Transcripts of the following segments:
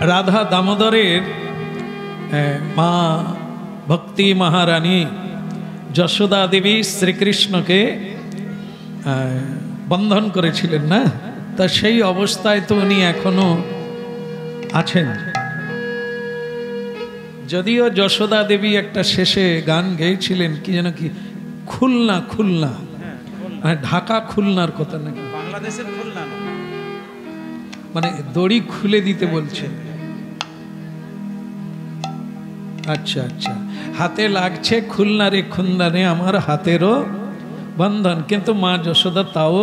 রাধা দামোদরের মা ভক্তি মহারানী যশোদা দেবী শ্রীকৃষ্ণকে বন্ধন করেছিলেন না, তা সেই অবস্থায় তো উনি এখনো আছেন। যদিও যশোদা দেবী একটা শেষে গান গেয়েছিলেন কি যেন, কি খুলনা খুলনা, মানে ঢাকা খুলনার কথা নাকি, বাংলাদেশের খুলনা, মানে দড়ি খুলে দিতে বলছে। আচ্ছা আচ্ছা, হাতে লাগছে খুলনারে খুলনারে আমার হাতেরও বন্ধন, কিন্তু মা যশোদা তাও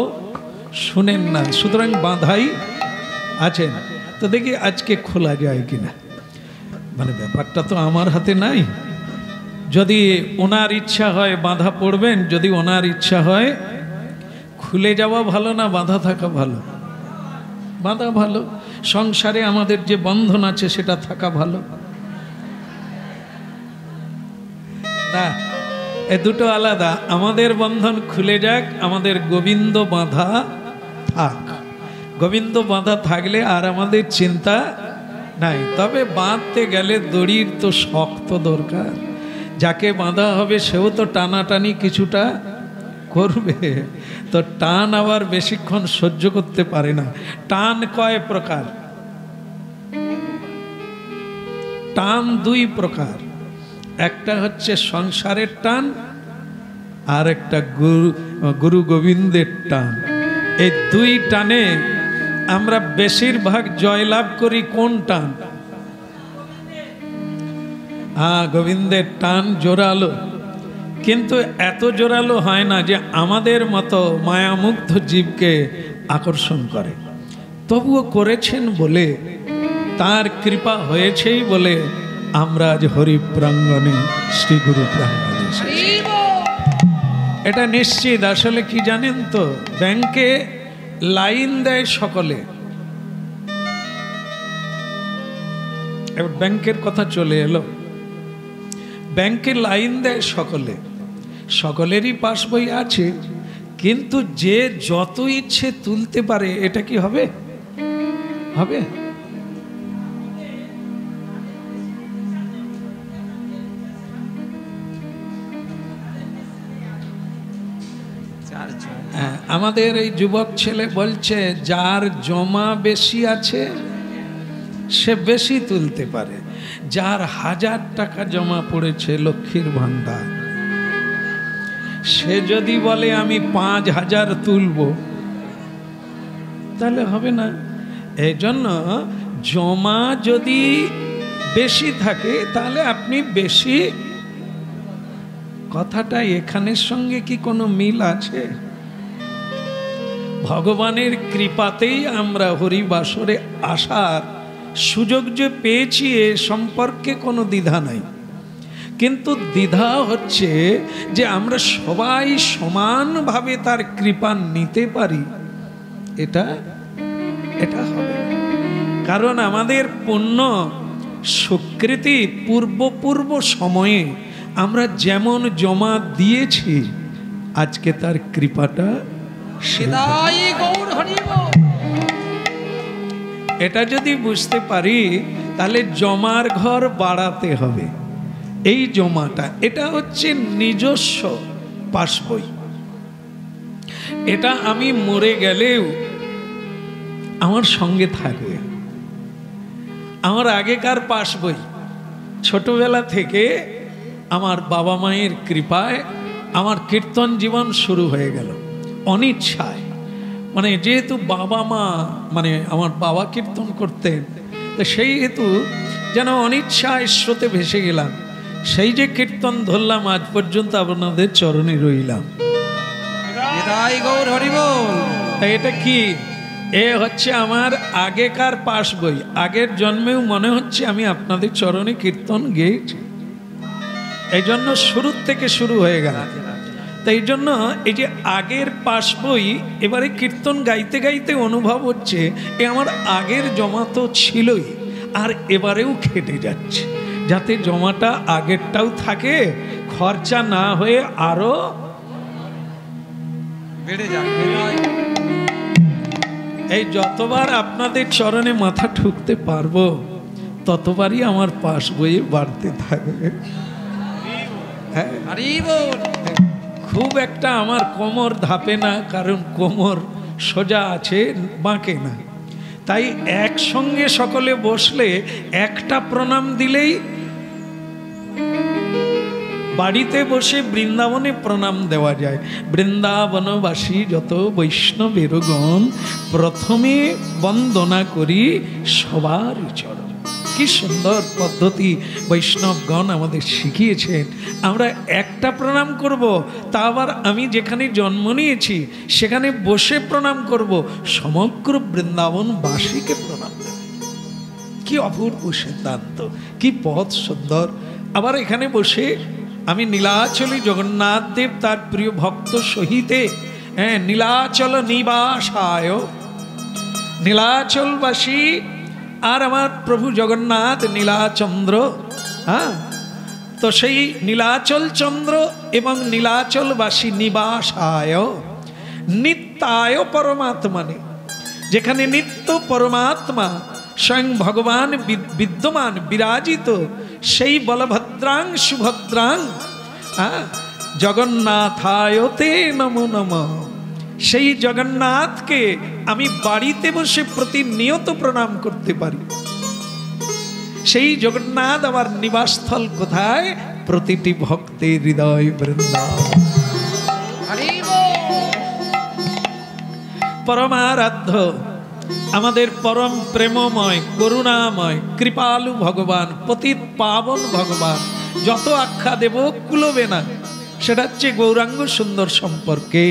শুনেন না, সুতরাং বাঁধাই আছেন। তো দেখি আজকে খোলা যায় কিনা, মানে ব্যাপারটা তো আমার হাতে নাই। যদি ওনার ইচ্ছা হয় বাঁধা পড়বেন, যদি ওনার ইচ্ছা হয় খুলে যাওয়া ভালো না বাঁধা থাকা ভালো? বাঁধা ভালো। সংসারে আমাদের যে বন্ধন আছে সেটা থাকা ভালো না, এ দুটো আলাদা। আমাদের বন্ধন খুলে যাক, আমাদের গোবিন্দ বাঁধা থাক। গোবিন্দ বাঁধা থাকলে আর আমাদের চিন্তা নাই। তবে বাঁধতে গেলে দড়ির তো শক্ত দরকার, যাকে বাঁধা হবে সেও তো টানাটানি কিছুটা করবে, তো টান আবার বেশিক্ষণ সহ্য করতে পারে না। টান কয় প্রকার? টান দুই প্রকার, একটা হচ্ছে সংসারের টান, আর একটা গুরু গোবিন্দের টান। এই দুই টানে আমরা বেশিরভাগ জয়লাভ করি কোন টান? গোবিন্দের টান জোরালো, কিন্তু এত জোরালো হয় না যে আমাদের মতো মায়ামুগ্ধ জীবকে আকর্ষণ করে। তবুও করেছেন বলে, তার কৃপা হয়েছেই বলে আমরা আজ হরি প্রাঙ্গণে শ্রী গুরু প্রাঙ্গণে এসেছি। এটা নিশ্চিত। আসলে কি জানেন তো, ব্যাংকে লাইন দেয় সকলে, এবার ব্যাংকের কথা চলে এলো। ব্যাংকে লাইন দেয় সকলে, সকলেরই পাস বই আছে, কিন্তু যে যত ইচ্ছে তুলতে পারে, এটা কি হবে? হবে? আমাদের এই যুবক ছেলে বলছে যার জমা বেশি আছে সে বেশি তুলতে পারে, যার 1000 টাকা জমা পড়েছে লক্ষ্মীর ভান্ডার, সে যদি বলে আমি 5000 তুলব, তাহলে হবে না। এই জন্য জমা যদি বেশি থাকে তাহলে আপনি বেশি, কথাটা এখানের সঙ্গে কি কোনো মিল আছে? ভগবানের কৃপাতেই আমরা হরিবাসরে আসার সুযোগ যে পেয়েছি, এ সম্পর্কে কোনো দ্বিধা নাই। কিন্তু দ্বিধা হচ্ছে যে আমরা সবাই সমানভাবে তার কৃপা নিতে পারি, এটা এটা হবে। কারণ আমাদের পুণ্য সুকৃতি পূর্ব সময়ে আমরা যেমন জমা দিয়েছি, আজকে তার কৃপাটা, এটা যদি বুঝতে পারি তাহলে জমার ঘর বাড়াতে হবে। এই জমাটা, এটা হচ্ছে নিজস্ব পাসবই। এটা আমি মরে গেলেও আমার সঙ্গে থাকবে। আমার আগেকার পাসবই, ছোটবেলা থেকে আমার বাবা মায়ের কৃপায় আমার কীর্তন জীবন শুরু হয়ে গেল অনিচ্ছায়। মানে যেহেতু বাবা মা, মানে আমার বাবা কীর্তন করতেন, তো সেই হেতু যেন অনিচ্ছায় স্রোতে ভেসে গেলাম। সেই যে কীর্তন ধরলাম, আজ পর্যন্ত আপনাদের চরণে রইলাম। এটা কি? এ হচ্ছে আমার আগেকার পাস বই। আগের জন্মেও মনে হচ্ছে আমি আপনাদের চরণে কীর্তন গেয়েছি, এই জন্য শুরুর থেকে শুরু হয়ে গেল। তাই জন্য এই যে আগের পাস বই, এবারে কীর্তন গাইতে গাইতে অনুভব হচ্ছে এ আমার আগের জমা তো ছিলই, আর এবারেও খেটে যাচ্ছে যাতে জমাটা আগেরটাও থাকে, খরচা না হয়ে আরো বেড়ে যাবে। এই যতবার আপনাদের চরণে মাথা ঠুকতে পারবো ততবারই আমার পাশ বইয়ে বাড়তে থাকবে। হ্যাঁ, খুব একটা আমার কোমর ধাপে না, কারণ কোমর সোজা আছে, বাঁকে না। তাই একসঙ্গে সকলে বসলে একটা প্রণাম দিলেই, বাড়িতে বসে বৃন্দাবনে প্রণাম দেওয়া যায়। বৃন্দাবনবাসী যত বৈষ্ণবেরগণ, প্রথমে বন্দনা করি সবার চরণ। কি সুন্দর পদ্ধতি বৈষ্ণবগণ আমাদের শিখিয়েছেন। আমরা একটা প্রণাম করব, তা আবার আমি যেখানে জন্ম নিয়েছি সেখানে বসে প্রণাম করব, সমগ্র বৃন্দাবনবাসীকে প্রণাম দেব। কি অপূর্ব সিদ্ধান্ত, কি পথ সুন্দর। আবার এখানে বসে আমি নীলাচলে জগন্নাথ দেব তার প্রিয় ভক্ত সহিতে, হ্যাঁ, নীলাচল নিবাসায়, নীলাচলবাসী আর আমার প্রভু জগন্নাথ নীলাচন্দ্র, হ্যাঁ, তো সেই নীলাচল চন্দ্র এবং নীলাচলবাসী নিবাসায় নিত্যায় পরমাত্মানে, যেখানে নিত্য পরমাত্মা স্বয়ং ভগবান বিদ্যমান বিরাজিত, সেই বলভদ্রাং সুভদ্রাং জগন্নাথায়তে নমো নমঃ। সেই জগন্নাথকে আমি বাড়িতে বসে প্রতিনিয়ত প্রণাম করতে পারি। সেই জগন্নাথ আমার নিবাসস্থল কোথায়? প্রতিটি ভক্তের হৃদয় বৃন্দাবন। পরমারাধ্য আমাদের পরম প্রেমময়, করুণাময়, কৃপালু ভগবান, পতিত পাবন ভগবান, যত আখ্যা দেব কুলবে না। সেটা হচ্ছে গৌরাঙ্গ সুন্দর সম্পর্কে।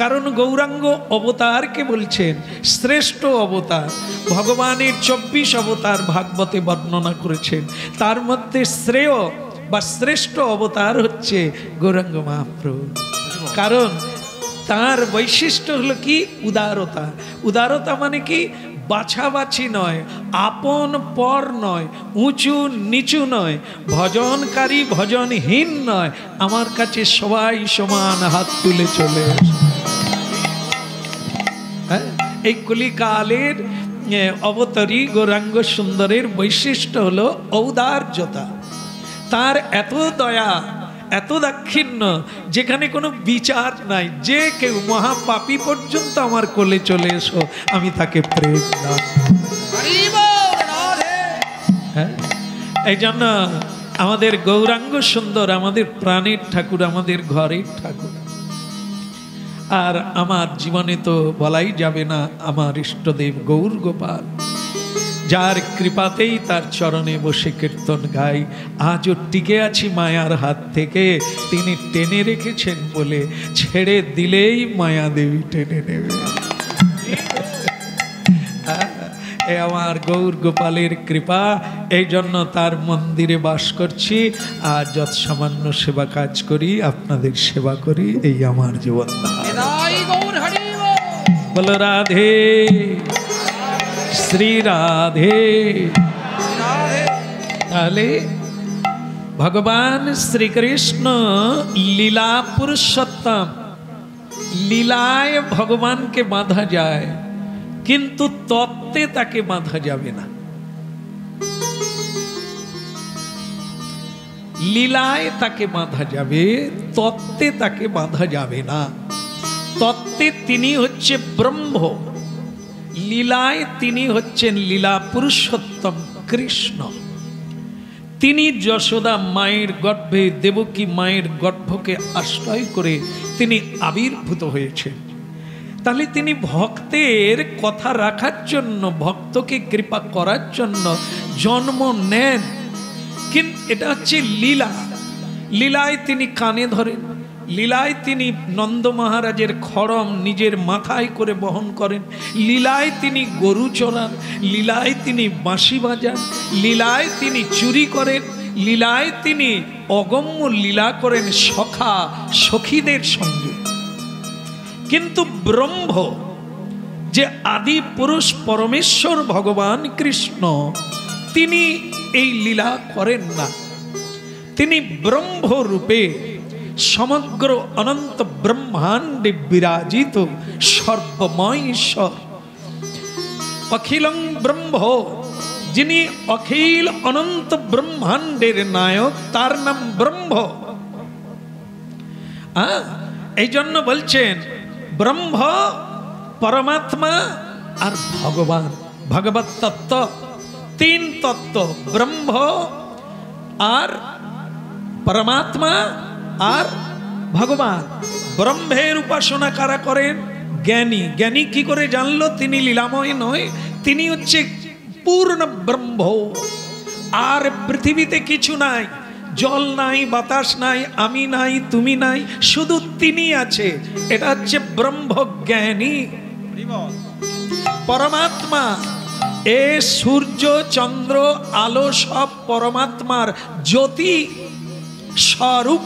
কারণ গৌরাঙ্গ অবতারকে বলছেন শ্রেষ্ঠ অবতার। ভগবানের 24 অবতার ভাগবতে বর্ণনা করেছেন, তার মধ্যে শ্রেয় বা শ্রেষ্ঠ অবতার হচ্ছে গৌরাঙ্গ মহাপ্রভু। কারণ তার বৈশিষ্ট্য হলো কি? উদারতা। উদারতা মানে কি? বাছাবাছি নয়, আপন পর নয়, উঁচু নিচু নয়, ভজনকারী ভজনহীন নয়, আমার কাছে সবাই সমান, হাত তুলে চলে। হ্যাঁ, এই কলিকালের অবতারী গৌরাঙ্গ সুন্দরের বৈশিষ্ট্য হলো ঔদার্যতা। তার এত দয়া, এত দাক্ষিণ্য, যেখানে কোনো বিচার নাই। যে কেউ মহাপাপী পর্যন্ত আমার কোলে চলে এসো, আমি তাকে প্রেম দান। হ্যাঁ, এই জন্য আমাদের গৌরাঙ্গ সুন্দর আমাদের প্রাণের ঠাকুর, আমাদের ঘরের ঠাকুর। আর আমার জীবনে তো বলাই যাবে না আমার ইষ্টদেব গৌর গোপাল, যার কৃপাতেই তার চরণে বসে কীর্তন গাই। আজও টিকে আছি মায়ার হাত থেকে। তিনি টেনে রেখেছেন বলে ছেড়ে দিলেই মায়া দেবী টেনে নেবে। এ আমার গৌর গোপালের কৃপা। এই জন্য তার মন্দিরে বাস করছি, আর যত সামান্য সেবা কাজ করি, আপনাদের সেবা করি, এই আমার জীবন। বলো রাধে শ্রী রাধে। তাহলে ভগবান শ্রীকৃষ্ণ লীলা পুরুষোত্তম, লীলায় ভগবানকে বাঁধা যায়, কিন্তু তত্ত্বে তাকে বাঁধা যাবে না। লীলায় তাকে বাঁধা যাবে, তত্ত্বে তাকে বাঁধা যাবে না। তত্ত্বে তিনি হচ্ছে ব্রহ্ম, লীলায় তিনি হচ্ছেন লীলা পুরুষোত্তম কৃষ্ণ। তিনি যশোদা মায়ের গর্ভে, দেবকী মায়ের গর্ভকে আশ্রয় করে তিনি আবির্ভূত হয়েছেন। তাহলে তিনি ভক্তের কথা রাখার জন্য, ভক্তকে কৃপা করার জন্য জন্ম নেন। কিন্তু এটা হচ্ছে লীলা। লীলায় তিনি কানে ধরেন, লীলায় তিনি নন্দ মহারাজের খড়ম নিজের মাথায় করে বহন করেন, লীলায় তিনি গরু চড়ান, লীলায় তিনি বাঁশি বাজান, লীলায় তিনি চুরি করেন, লীলায় তিনি অগম্য লীলা করেন সখা সখীদের সঙ্গে। কিন্তু ব্রহ্ম, যে আদি পুরুষ পরমেশ্বর ভগবান কৃষ্ণ, তিনি এই লীলা করেন না। তিনি ব্রহ্ম রূপে সমগ্র অনন্ত ব্রহ্মাণ্ডে বিরাজিত সর্বময় ঈশ্বর। অখিলং ব্রহ্ম যিনি অখিল অনন্ত ব্রহ্মাণ্ডের নায়ক, তার নাম ব্রহ্ম। এই জন্য বলছেন ব্রহ্ম, পরমাত্মা আর ভগবান। ভগবত তত্ত্ব, তিন তত্ত্ব, ব্রহ্ম আর পরমাত্মা আর ভগবান। ব্রহ্মের উপাসনা কারা করেন? জ্ঞানী। জ্ঞানী কি করে জানলো তিনি লীলাময় নয়, তিনি হচ্ছে পূর্ণ ব্রহ্ম। আর পৃথিবীতে কিছু নাই, জল নাই, বাতাস নাই, আমি নাই, তুমি নাই, শুধু তিনি আছে। এটা হচ্ছে ব্রহ্মজ্ঞানী। পরমাত্মা, এ সূর্য চন্দ্র আলো সব পরমাত্মার জ্যোতি স্বরূপ।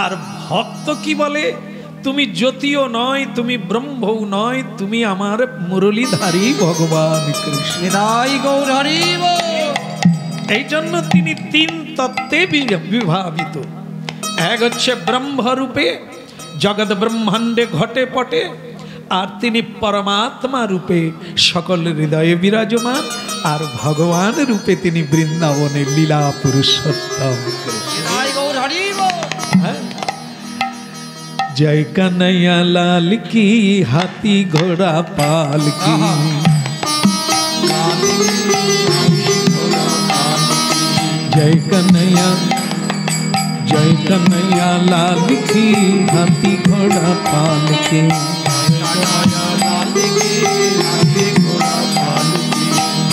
আর ভক্ত কি বলে? তুমি জ্যোতিও নয়, তুমি ব্রহ্মও নয়, তুমি আমার মুরলীধারী ভগবান কৃষ্ণ। এই জন্য তিনি তিন তত্ত্বে বিভাবিত। এক হচ্ছে ব্রহ্মরূপে জগৎ ব্রহ্মাণ্ডে ঘটে পটে, আর তিনি পরমাত্মা রূপে সকল হৃদয়ে বিরাজমান, আর ভগবান রূপে তিনি বৃন্দাবনে লীলা পুরুষোত্তম। জয় কন্হैया लाल की, हाथी घोड़ा पाल की। जय कन्हैया, जय कन्हैया लाल की, हाथी घोड़ा पाल के।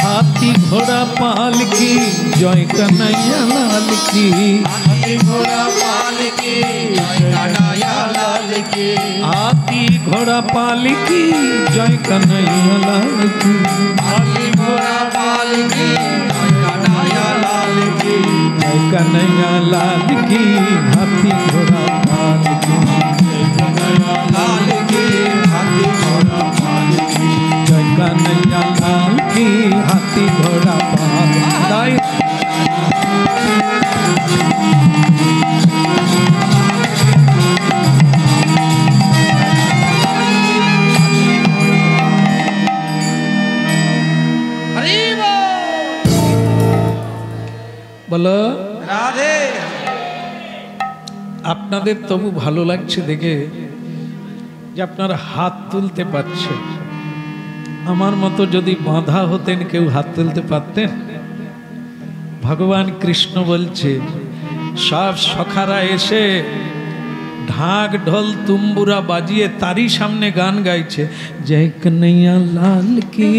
हाथी घोड़ा पाल की, जय कन्हैया लाल की। हाथी घोड़ा पाल की, जय कन्हैया लाल की। हाथी घोड़ा पाल की, जय कन्हैया लाल की। हाथी घोड़ा पाल की, जय कन्हैया लाल की। जय कन्हैया लाल की, हाथी घोड़ा पाल की। जय कन्हैया लाल की, हाथी घोड़ा पाल की। जय कन्हैया लाल की, हाथी घोड़ा पाल की। বলো রাধে। আপনাদের তবু ভালো লাগছে দেখে যে আপনারা হাত তুলতে পারছেন। আমার মতো যদি বাঁধা হতেন কেউ হাত তুলতে পারতেন? ভগবান কৃষ্ণ বলছে সব সখারা এসে ঢাক ঢোল তুম্বুরা বাজিয়ে তারই সামনে গান গাইছে, জয় কন্হैया লাল কি,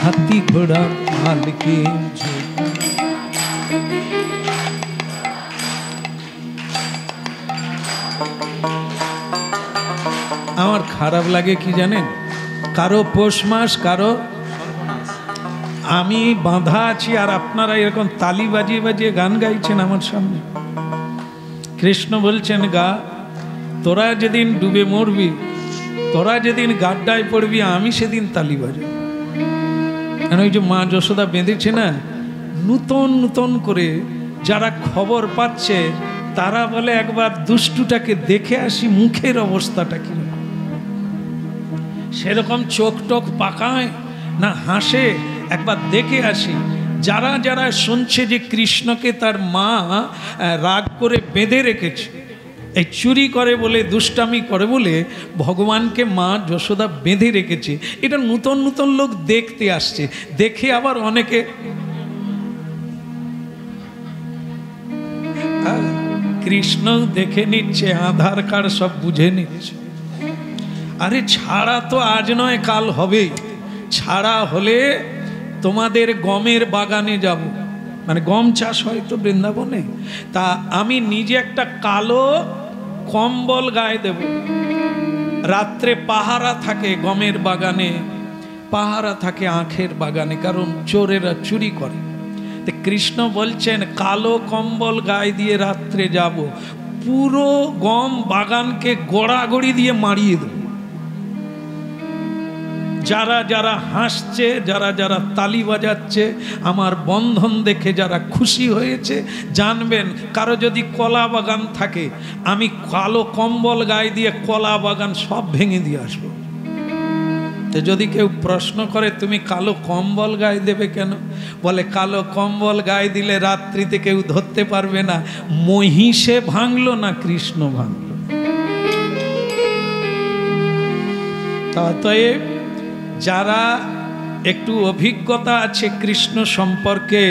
হাতি ঘোড়া পাল কি। আমার খারাপ লাগে কি জানেন? কারো পৌষ মাস, কারো আমি বাঁধা আছি, আর আপনারা এরকম তালি বাজিয়ে বাজিয়ে গান গাইছেন আমার সামনে। কৃষ্ণ বলছেন গা, তোরা যেদিন ডুবে মরবি, তোরা যেদিন গাড্ডায় পড়বি, আমি সেদিন তালি বাজাবো। কেন ওই যে মা যশোদা বেঁধেছে না, নূতন নূতন করে যারা খবর পাচ্ছে তারা বলে একবার দুষ্টুটাকে দেখে আসি, মুখের অবস্থাটা কি, সেরকম চোখ টোক পাকায় না হাসে, একবার দেখে আসি। যারা যারা শুনছে যে কৃষ্ণকে তার মা রাগ করে বেঁধে রেখেছে, এই চুরি করে বলে, দুষ্টামি করে বলে ভগবানকে মা যশোদা বেঁধে রেখেছে, এটা নূতন নূতন লোক দেখতে আসছে। দেখে আবার অনেকে কৃষ্ণ দেখে নিচ্ছে, আধার কার্ড সব বুঝে নিচ্ছে। আরে ছাড়া তো আজ নয় কাল হবে। ছাড়া হলে তোমাদের গমের বাগানে যাব, মানে গম চাষ হয় তো বৃন্দাবনে, তা আমি নিজে একটা কালো কম্বল গায়ে দেব। রাত্রে পাহারা থাকে গমের বাগানে, পাহারা থাকে আখের বাগানে, কারণ চোরেরা চুরি করে। তো কৃষ্ণ বলছেন কালো কম্বল গায়ে দিয়ে রাত্রে যাব, পুরো গম বাগানকে গড়াগড়ি দিয়ে মারিয়ে দেব। যারা যারা হাসছে, যারা যারা তালি বাজাচ্ছে, আমার বন্ধন দেখে যারা খুশি হয়েছে, জানবেন কারো যদি কলা বাগান থাকে, আমি কালো কম্বল গায়ে দিয়ে কলা বাগান সব ভেঙে দিয়ে আসবো। যদি কেউ প্রশ্ন করে তুমি কালো কম্বল গায়ে দেবে কেন, বলে কালো কম্বল গায়ে দিলে রাত্রিতে কেউ ধরতে পারবে না। মহিষে ভাঙলো না কৃষ্ণ ভাঙলো। তাই যারা একটু অভিজ্ঞতা আছে কৃষ্ণ সম্পর্কে,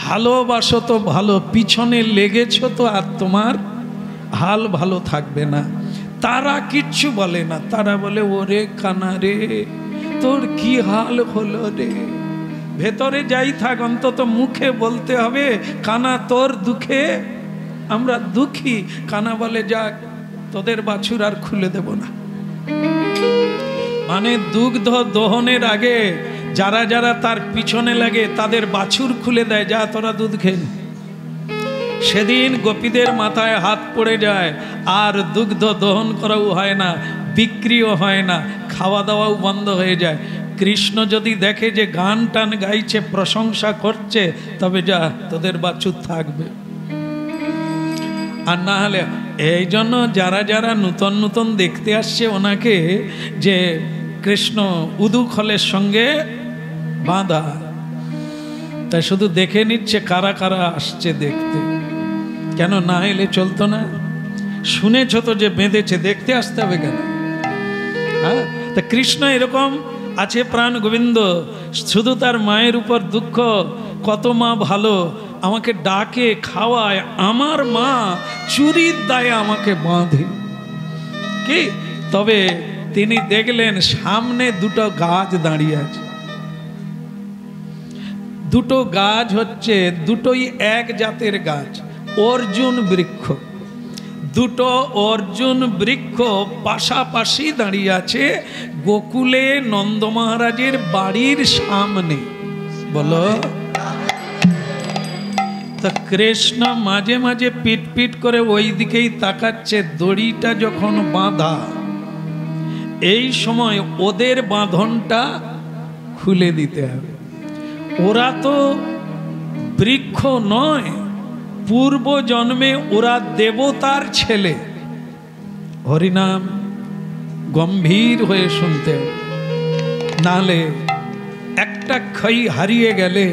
ভালোবাসো তো ভালো, পিছনে লেগেছ তো আর তোমার হাল ভালো থাকবে না। তারা কিচ্ছু বলে না, তারা বলে ওরে কানা রে তোর কি হাল হলো রে। ভেতরে যাই থাক, অন্তত মুখে বলতে হবে কানা তোর দুঃখে আমরা দুঃখী। কানা বলে যাক তোদের বাছুর আর খুলে দেব না। মানে দুগ্ধ দহনের আগে যারা যারা তার পিছনে লাগে তাদের বাছুর খুলে দেয়, যা তোরা দুধ খেয়ে। সেদিন গোপীদের মাথায় হাত পড়ে যায়, আর দুগ্ধ দহন করাও হয় না, বিক্রিও হয় না, খাওয়া দাওয়াও বন্ধ হয়ে যায়। কৃষ্ণ যদি দেখে যে গান টান গাইছে, প্রশংসা করছে, তবে যা তোদের বাছুর থাকবে। আর না হলে এই জন্য যারা যারা নূতন নূতন দেখতে আসছে ওনাকে, যে কৃষ্ণ উদুখলের সঙ্গে বাঁধা, তাই শুধু দেখে নিচ্ছে কারা কারা আসছে দেখতে। কেন না এলে চলতো না? শুনেছ তো যে বেঁধেছে, দেখতে আসতে হবে কেন? হ্যাঁ, তা কৃষ্ণ এরকম আছে প্রাণ গোবিন্দ, শুধু তার মায়ের উপর দুঃখ। কত মা ভালো, আমাকে ডাকে খাওয়ায়, আমার মা চুরির দায়ে আমাকে বাঁধে কি। তবে তিনি দেখলেন সামনে দুটো গাছ দাঁড়িয়ে আছে। দুটো গাছ হচ্ছে দুটোই এক জাতের গাছ, অর্জুন বৃক্ষ। দুটো অর্জুন বৃক্ষ পাশাপাশি দাঁড়িয়ে আছে গোকুলে নন্দ মহারাজের বাড়ির সামনে। বলো তো কৃষ্ণ মাঝে মাঝে পিট পিট করে ওই দিকেই তাকাচ্ছে। দড়িটা যখন বাঁধা, এই সময় ওদের বাঁধনটা খুলে দিতে হবে। ওরা তো বৃক্ষ নয়, পূর্ব জন্মে ওরা দেবতার ছেলে। হরিনাম গম্ভীর হয়ে শুনতে হবে, নালে একটা খাই হারিয়ে গেলে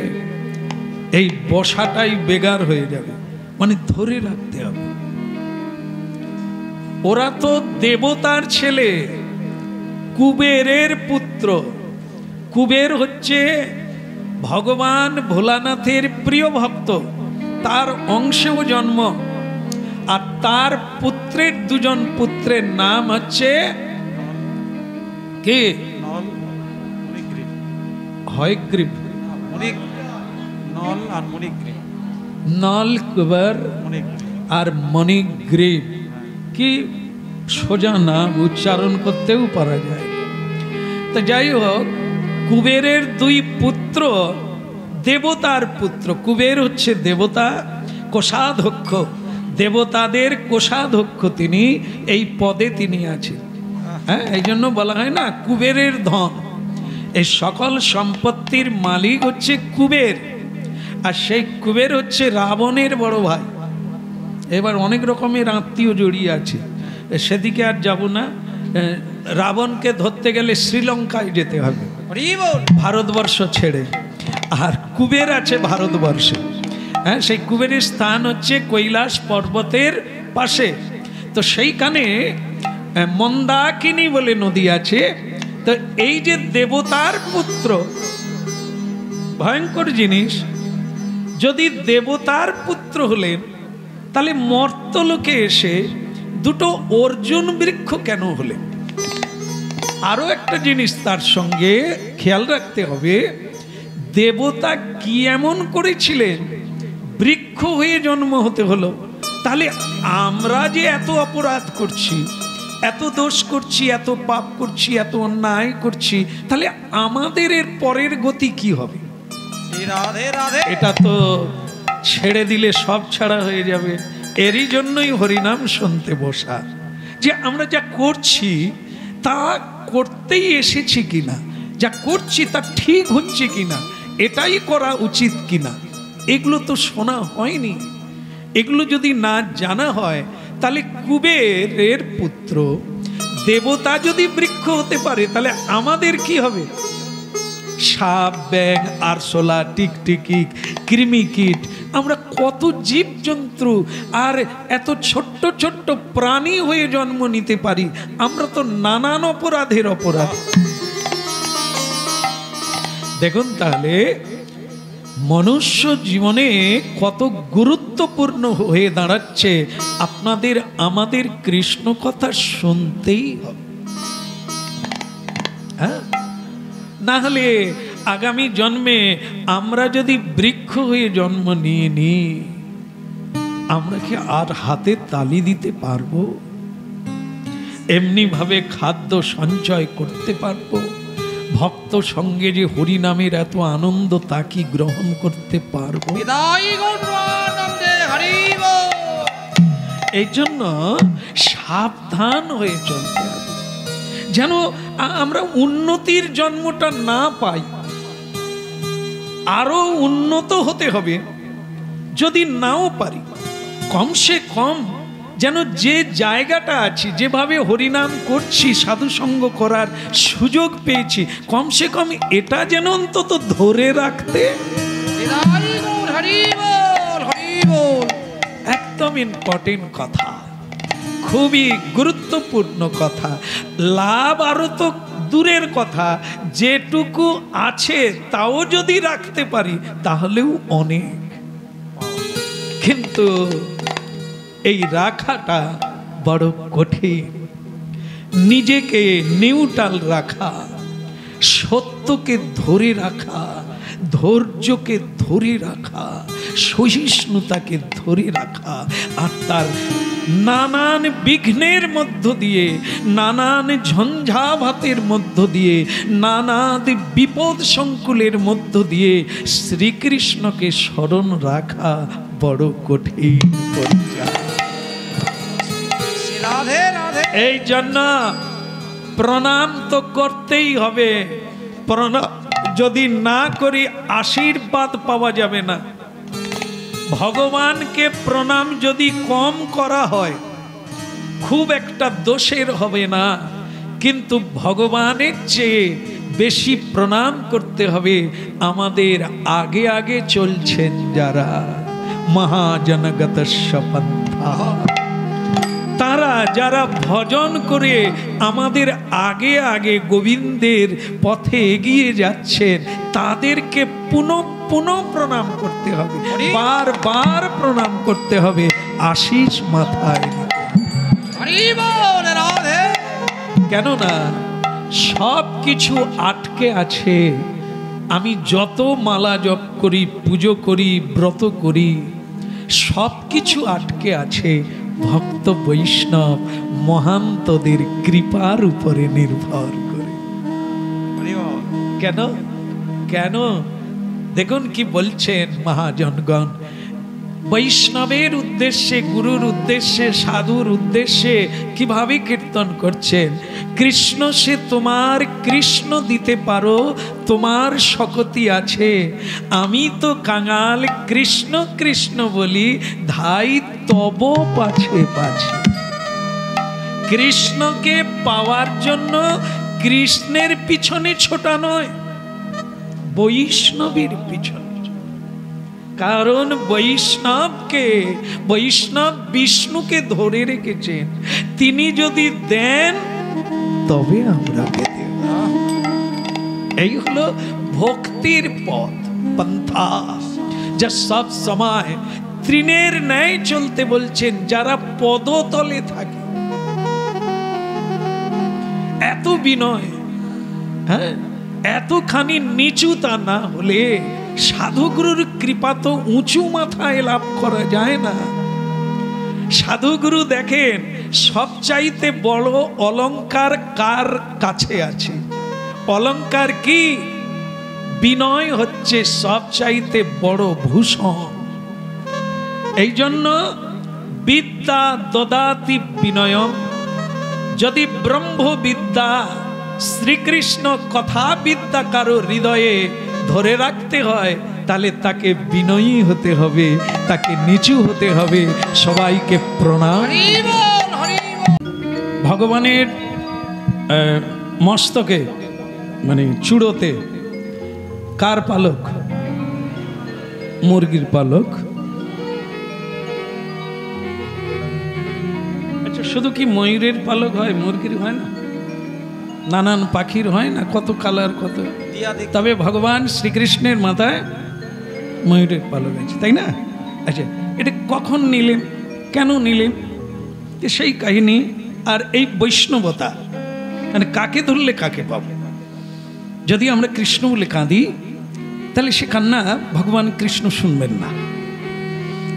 এই বসাটাই বেগার হয়ে যাবে। মানে ধরে রাখতে হবে। ওরা তো দেবতার ছেলে, কুবেরের পুত্র। কুবের হচ্ছে ভগবান ভোলানাথের প্রিয় ভক্ত, তার অংশেও জন্ম। আর তার পুত্রের দুজন পুত্রের নাম হচ্ছে কে? হয়গ্রীব, নল কুবের আর মণিগ্রীব। কি সোজা নাম, উচ্চারণ করতেও পারা যায়। তো যাই হোক, কুবেরের দুই পুত্র দেবতার পুত্র। কুবের হচ্ছে দেবতা, কোষাধ্যক্ষ, দেবতাদের কোষাধ্যক্ষ তিনি, এই পদে তিনি আছেন। হ্যাঁ, এই জন্য বলা হয় না কুবেরের ধন। এই সকল সম্পত্তির মালিক হচ্ছে কুবের। আর সেই কুবের হচ্ছে রাবণের বড় ভাই। এবার অনেক রকমের আত্মীয় জড়িয়ে আছে, সেদিকে আর যাব না। রাবণকে ধরতে গেলে শ্রীলঙ্কায় যেতে হবে, ভারতবর্ষ ছেড়ে। আর কুবের আছে ভারতবর্ষে। হ্যাঁ, সেই কুবেরের স্থান হচ্ছে কৈলাস পর্বতের পাশে। তো সেইখানে মন্দাকিনী বলে নদী আছে। তো এই যে দেবতার পুত্র, ভয়ঙ্কর জিনিস। যদি দেবতার পুত্র হলেন, তাহলে মর্তলোকে এসে দুটো অর্জুন বৃক্ষ কেন হলেন? আরো একটা জিনিস তার সঙ্গে খেয়াল রাখতে হবে, দেবতা কি এমন করেছিলেন বৃক্ষ হয়ে জন্ম হতে হলো? তাহলে আমরা যে এত অপরাধ করছি, এত দোষ করছি, এত পাপ করছি, এত অন্যায় করছি, তাহলে আমাদের এর পরের গতি কি হবে? এটা তো ছেড়ে দিলে সব ছাড়া হয়ে যাবে। এরই জন্যই হরিনাম শুনতে বসা, যে আমরা যা করছি তা করতেই এসেছি কিনা, যা করছি তা ঠিক হচ্ছে কিনা, এটাই করা উচিত কিনা, এগুলো তো শোনা হয়নি। এগুলো যদি না জানা হয়, তাহলে কুবেরের পুত্র দেবতা যদি বৃক্ষ হতে পারে তাহলে আমাদের কি হবে? সাপ, ব্যাঙ, আরশোলা, টিকটিকি, কৃমিকীট, আমরা কত জীবজন্তু আর এত ছোট্ট ছোট্ট প্রাণী হয়ে জন্ম নিতে পারি। আমরা তো নানান অপরাধের অপরাধ। দেখুন তাহলে মনুষ্য জীবনে কত গুরুত্বপূর্ণ হয়ে দাঁড়াচ্ছে আপনাদের আমাদের কৃষ্ণ কথা শুনতেই হবে। হ্যাঁ, না হলে আগামী জন্মে আমরা যদি বৃক্ষ হয়ে জন্ম নিয়ে নিই, আমরা কি আর হাতে তালি দিতে পারবো? এমনি ভাবে খাদ্য সঞ্চয় করতে পারবো? ভক্ত সঙ্গে যে হরি নামের এত আনন্দ তা কি গ্রহণ করতে পারবো? এই জন্য সাবধান হয়ে চলতে হবে, যেন আমরা উন্নতির জন্মটা না পাই। আরো উন্নত হতে হবে, যদি নাও পারি কমসে কম যেন যে জায়গাটা আছি, যেভাবে হরিনাম করছি, সাধুসঙ্গ করার সুযোগ পেয়েছি, কমসে কম এটা যেন অন্তত ধরে রাখতে। একদম ইম্পর্টেন্ট কথা, খুবই গুরুত্বপূর্ণ কথা। লাভ আরো তো দূরের কথা, যেটুকু আছে তাও যদি রাখতে পারি তাহলেও অনেক। কিন্তু এই রাখাটা বড় কঠিন। নিজেকে নিউট্রাল রাখা, সত্যকে ধরে রাখা, ধৈর্যকে ধরে রাখা, সহিষ্ণুতাকে ধরে রাখা, আর তার নানান বিঘ্নের মধ্য দিয়ে, নানান ঝঞ্ঝাভাতের মধ্য দিয়ে, নানান বিপদ সংকুলের মধ্য দিয়ে শ্রীকৃষ্ণকে স্মরণ রাখা বড় কঠিন পর্যায়। এই জন্য প্রণাম তো করতেই হবে। প্রণাম যদি না করি আশীর্বাদ পাওয়া যাবে না। ভগবানকে প্রণাম যদি কম করা হয় খুব একটা দোষের হবে না, কিন্তু ভগবানের চেয়ে বেশি প্রণাম করতে হবে আমাদের আগে আগে চলছেন যারা, মহাজনগতস্য পন্থা, তারা যারা ভজন করে আমাদের আগে আগে গোবিন্দের পথে এগিয়ে যাচ্ছেন, তাদেরকে পুনঃ পুনঃ প্রণাম করতে হবে, বারবার প্রণাম করতে হবে, আশিস মাথায়। কেননা সব কিছু আটকে আছে। আমি যত মালা জপ করি, পুজো করি, ব্রত করি, সব কিছু আটকে আছে ভক্ত বৈষ্ণব মহান্তদের কৃপার উপরে নির্ভর করে। কেন কেন দেখুন কি বলছেন মহাজনগণ, বৈষ্ণবের উদ্দেশ্যে, গুরুর উদ্দেশ্যে, সাধুর উদ্দেশ্যে কিভাবে কীর্তন করছেন। কৃষ্ণ সে তোমার, কৃষ্ণ দিতে পারো, তোমার শক্তি আছে। আমি তো কাঙাল, কৃষ্ণ কৃষ্ণ বলি, ধাই তব পাছে পাছে। কৃষ্ণকে পাওয়ার জন্য কৃষ্ণের পিছনে ছোটা নয়, বৈষ্ণবের পিছনে। কারণ বৈষ্ণব বিষ্ণুকে ধরে রেখেছেন, তিনি যদি দেন তবে আমরা পেতে। এই হলো ভক্তির পথ, পন্থা, যা সব সময় তৃণের ন্যায় চলতে বলছেন যারা পদতলে থাকে। এত বিনয়, হ্যাঁ, এতখানি নিচুতা না হলে সাধুগুরুর কৃপা তো উঁচু মাথায় লাভ করা যায় না। সাধুগুরু দেখেন সবচাইতে বড় অলংকার কার কাছে আছে? অলংকার কি? বিনয় হচ্ছে সবচাইতে বড় ভূষণ। এই জন্য বিদ্যা দদাতি বিনয়ম। যদি ব্রহ্মবিদ্যা, শ্রীকৃষ্ণ কথা বিদ্যা কারো হৃদয়ে ধরে রাখতে হয়, তাহলে তাকে বিনয়ী হতে হবে, তাকে নিচু হতে হবে, সবাইকে প্রণাম। ভগবানের মস্তকে মানে চূড়োতে কার পালক? মুরগির পালক। আচ্ছা, শুধু কি ময়ূরের পালক হয়, মুরগির হয় না? নানান পাখির হয় না, কত কালার, কত। তবে ভগবান শ্রীকৃষ্ণের মাথায় ময়ূরের পালক আছে, তাই না? আচ্ছা, এটা কখন নিলেন, কেন নিলেন, সেই কাহিনী। আর এই বৈষ্ণবতা মানে কাকে ধরলে কাকে পাবো? যদি আমরা কৃষ্ণ বলে কাঁদি, তাহলে সে কান্না ভগবান কৃষ্ণ শুনবেন না।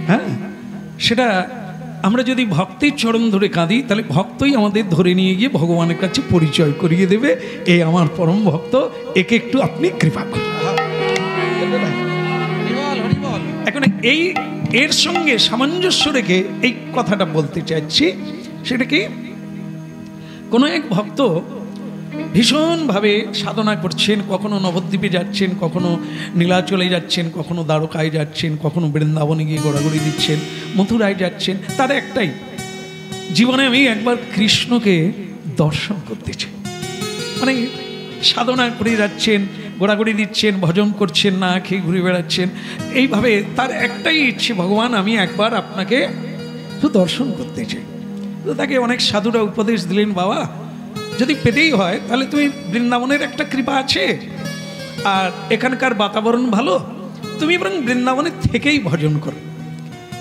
হ্যাঁ, সেটা আমরা যদি ভক্তের চরণ ধরে কাঁদি, তাহলে ভক্তই আমাদের ধরে নিয়ে গিয়ে ভগবানের কাছে পরিচয় করিয়ে দেবে, এই আমার পরম ভক্ত, একে একটু আপনি কৃপা করুন। এখন এই এর সঙ্গে সামঞ্জস্য রেখে এই কথাটা বলতে চাইছি, সেটা কি, কোনো এক ভক্ত ভীষণভাবে সাধনা করছেন, কখনো নবদ্বীপে যাচ্ছেন, কখনো নীলাচলে যাচ্ছেন, কখনো দ্বারকায় যাচ্ছেন, কখনো বৃন্দাবনে গিয়ে ঘোরাঘুরি দিচ্ছেন, মথুরায় যাচ্ছেন। তার একটাই, জীবনে আমি একবার কৃষ্ণকে দর্শন করতে চাই। মানে সাধনা করে যাচ্ছেন, ঘোরাঘুরি দিচ্ছেন, ভজন করছেন, না খেয়ে ঘুরে বেড়াচ্ছেন, এইভাবে তার একটাই ইচ্ছে, ভগবান আমি একবার আপনাকে দর্শন করতে চাই। তো তাকে অনেক সাধুরা উপদেশ দিলেন, বাবা যদি পেতেই হয় তাহলে তুমি বৃন্দাবনের একটা কৃপা আছে, আর এখানকার বাতাবরণ ভালো, তুমি বরং বৃন্দাবনের থেকেই ভজন করো।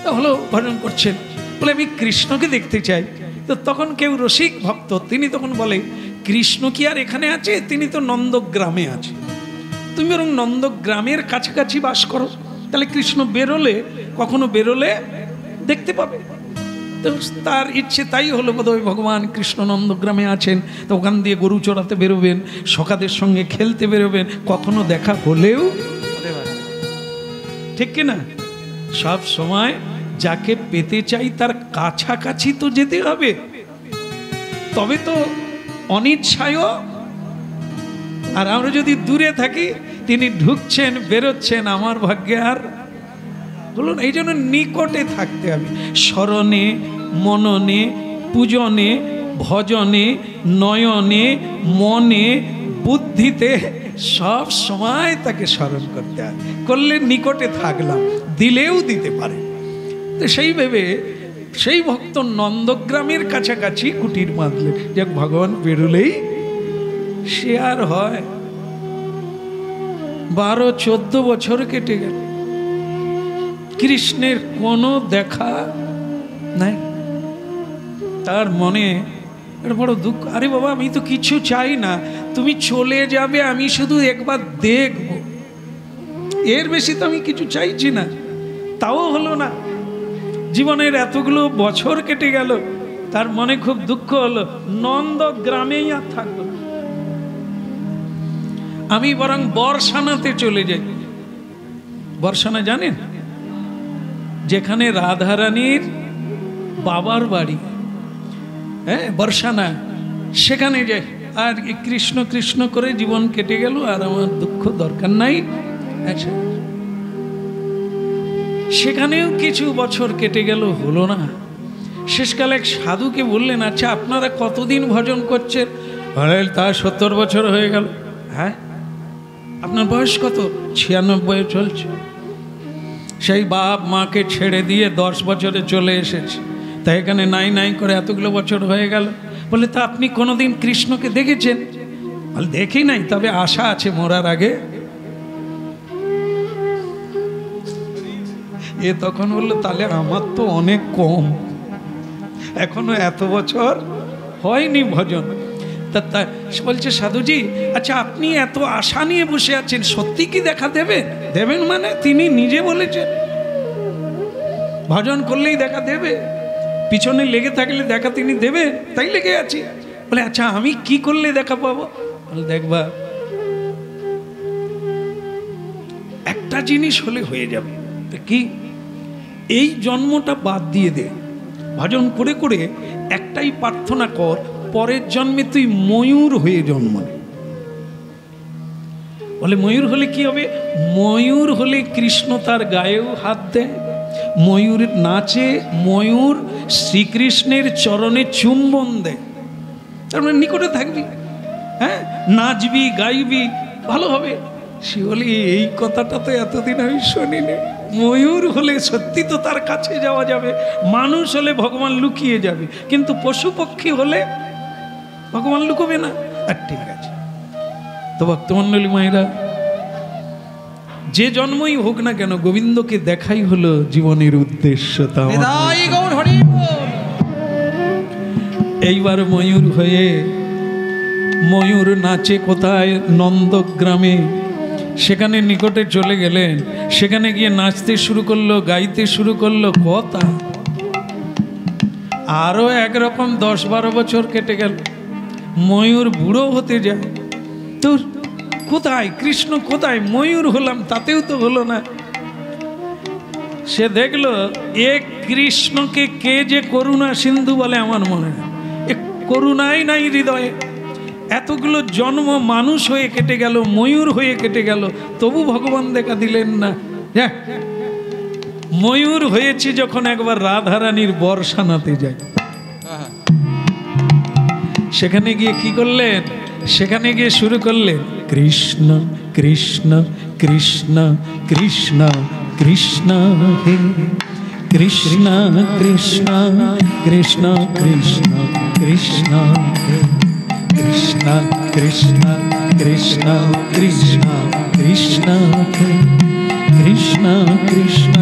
তা হলো, ভজন করছেন, বলে আমি কৃষ্ণকে দেখতে চাই। তো তখন কেউ রসিক ভক্ত, তিনি তখন বলে, কৃষ্ণ কি আর এখানে আছে? তিনি তো নন্দগ্রামে আছে, তুমি বরং নন্দগ্রামের কাছাকাছি বাস করো, তাহলে কৃষ্ণ বেরোলে, কখনো বেরোলে দেখতে পাবে। তো তার ইচ্ছে তাই হলো, বোধহয় ভগবান কৃষ্ণ নন্দগ্রামে আছেন, তো ওখান দিয়ে গরু চড়াতে বেরোবেন, সখাদের সঙ্গে খেলতে বেরোবেন, কখনো দেখা হলেও, ঠিক কিনা? সব সময় যাকে পেতে চাই তার কাছাকাছি তো যেতে হবে, তবে তো অনিচ্ছায়ও। আর আমরা যদি দূরে থাকি, তিনি ঢুকছেন বেরোচ্ছেন, আমার ভাগ্যে আর বলুন। এই জন্য নিকটে থাকতে হবে, স্মরণে, মননে, পূজনে, ভজনে, নয়নে, মনে, বুদ্ধিতে সব সময় তাকে স্মরণ করতে হবে। করলে নিকটে থাকলাম, দিলেও দিতে পারে। তো সেই ভেবে সেই ভক্ত নন্দগ্রামের কাছাকাছি কুটির বাঁধলেন, যে ভগবান বেরোলেই সে আর হয়। 12-14 বছর কেটে গেল, কৃষ্ণের কোনো দেখা নাই। তার মনে একটা বড় দুঃখ, আরে বাবা আমি তো কিছু চাই না, তুমি চলে যাবে, আমি শুধু একবার দেখব, এর বেশি তো আমি কিছু চাইছি না। তাও হলো না, জীবনের এতগুলো বছর কেটে গেল, তার মনে খুব দুঃখ হলো, নন্দগ্রামেই আর থাকবো না, আমি বরং বর্ষানাতে চলে যাই। বর্ষানা জানেন? যেখানে রাধারানীর বাবার বাড়ি, হ্যাঁ, বর্ষানা, সেখানে যাই। আর কৃষ্ণ কৃষ্ণ করে জীবন কেটে গেল, আর আমার দুঃখ দরকার নাই। আচ্ছা, সেখানেও কিছু বছর কেটে গেল, হলো না। শেষকালে এক সাধুকে বললেন, আচ্ছা আপনারা কতদিন ভজন করছেন? তা 70 বছর হয়ে গেল। হ্যাঁ, আপনার বয়স কত? 96 চলছে। সেই বাপ মাকে ছেড়ে দিয়ে 10 বছরে চলে এসেছে, তাই এখানে নাই নাই করে এতগুলো বছর হয়ে গেল। বলে, তা আপনি কোনোদিন কৃষ্ণকে দেখেছেন? বলে, দেখি নাই, তবে আশা আছে মরার আগে। এ তখন বললো, তাহলে আমার তো অনেক কম, এখনো এত বছর হয়নি ভজন। তা বলছে, সাধুজি আচ্ছা আপনি এত আশা নিয়ে বসে আছেন, সত্যি কি দেখা দেবেন? দেবেন মানে তিনি নিজে বলেছেন, ভজন করলেই দেখা দেবে, পিছনে লেগে থাকলে দেখা তিনি দেবেন, তাই লেগে আছি। বলে, আচ্ছা আমি কি করলে দেখা পাবো? বলে, দেখবা একটা জিনিস হলে হয়ে যাবে। কি? এই জন্মটা বাদ দিয়ে দে, ভজন করে করে একটাই প্রার্থনা কর, পরের জন্মে তুই ময়ূর হয়ে জন্ম নে। বলে, ময়ূর হলে কি হবে? ময়ূর হলে কৃষ্ণ তার গায়েও হাত দেয়, ময়ূর নাচে, ময়ূর শ্রীকৃষ্ণের চরণে চুম্বন দেয়, তার মানে নিকটে থাকবি। হ্যাঁ, নাচবি গাইবি ভালো হবে। শিউলি এই কথাটা তো এতদিন আমি শুনিনি। ময়ূর হলে সত্যি তো তার কাছে যাওয়া যাবে, মানুষ হলে ভগবান লুকিয়ে যাবে, কিন্তু পশু পক্ষী হলে ভগবান লুকোবে না। আর ঠিক আছে, তো ভক্তমণ্ডলী মায়েরা, যে জন্মই হোক না কেন গোবিন্দকে দেখাই হলো জীবনের উদ্দেশ্য। এইবার ময়ূর হয়ে ময়ূর নাচে কোথায়? নন্দগ্রামে। সেখানে নিকটে চলে গেলেন, সেখানে গিয়ে নাচতে শুরু করলো, গাইতে শুরু করলো। কথা আরো একরকম 10-12 বছর কেটে গেল, ময়ূর বুড়ো হতে যায়। তোর কোথায় কৃষ্ণ, কোথায়? ময়ূর হলাম, তাতেও তো হলো না। সে দেখলো এ কৃষ্ণকে কে যে করুণা সিন্ধু বলে আমার মনে হয়, এ করুণাই নাই হৃদয়ে। এতগুলো জন্ম মানুষ হয়ে কেটে গেল, ময়ূর হয়ে কেটে গেল, তবু ভগবান দেখা দিলেন না। ময়ূর হয়েছে যখন একবার রাধারানীর বর্ষানাতে যায়। সেখানে গিয়ে কি করলেন? সেখানে গিয়ে শুরু করলেন কৃষ্ণ কৃষ্ণ কৃষ্ণ কৃষ্ণ কৃষ্ণ হে কৃষ্ণ কৃষ্ণ কৃষ্ণ কৃষ্ণ কৃষ্ণ হে কৃষ্ণ কৃষ্ণ কৃষ্ণ কৃষ্ণ কৃষ্ণ হে কৃষ্ণ কৃষ্ণ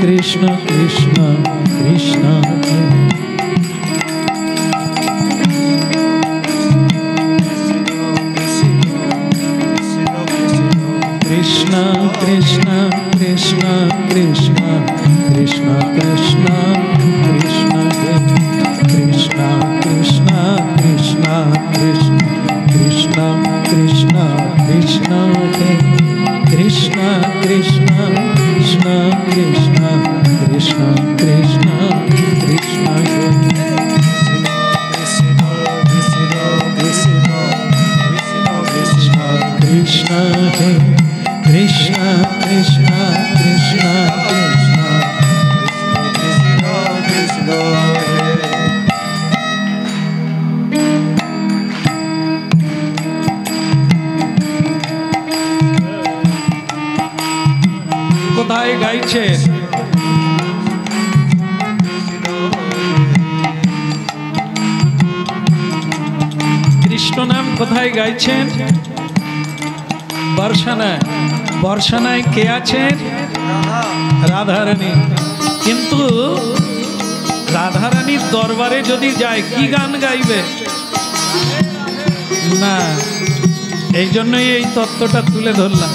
কৃষ্ণ কৃষ্ণ কৃষ্ণ হে কৃষ্ণ কৃষ্ণ কৃষ্ণ কৃষ্ণ কৃষ্ণ কৃষ্ণ কৃষ্ণ কৃষ্ণ কৃষ্ণ কৃষ্ণ কৃষ্ণ কৃষ্ণ কৃষ্ণ কৃষ্ণ হে কৃষ্ণ কৃষ্ণ কৃষ্ণ কৃষ্ণ কৃষ্ণ কৃষ্ণ কৃষ্ণ হে কৃষ্ণ হে কৃষ্ণ কৃষ্ণ কৃষ্ণ কৃষ্ণ কৃষ্ণ কোথায় গাইছে? কৃষ্ণ নাম কোথায় গাইছেন? বর্ষানায়। বর্ষানায় কে আছেন? রাধারানী। কিন্তু রাধারানীর দরবারে যদি যায় কি গান গাইবে? না, এই জন্যই এই তত্ত্বটা তুলে ধরলাম।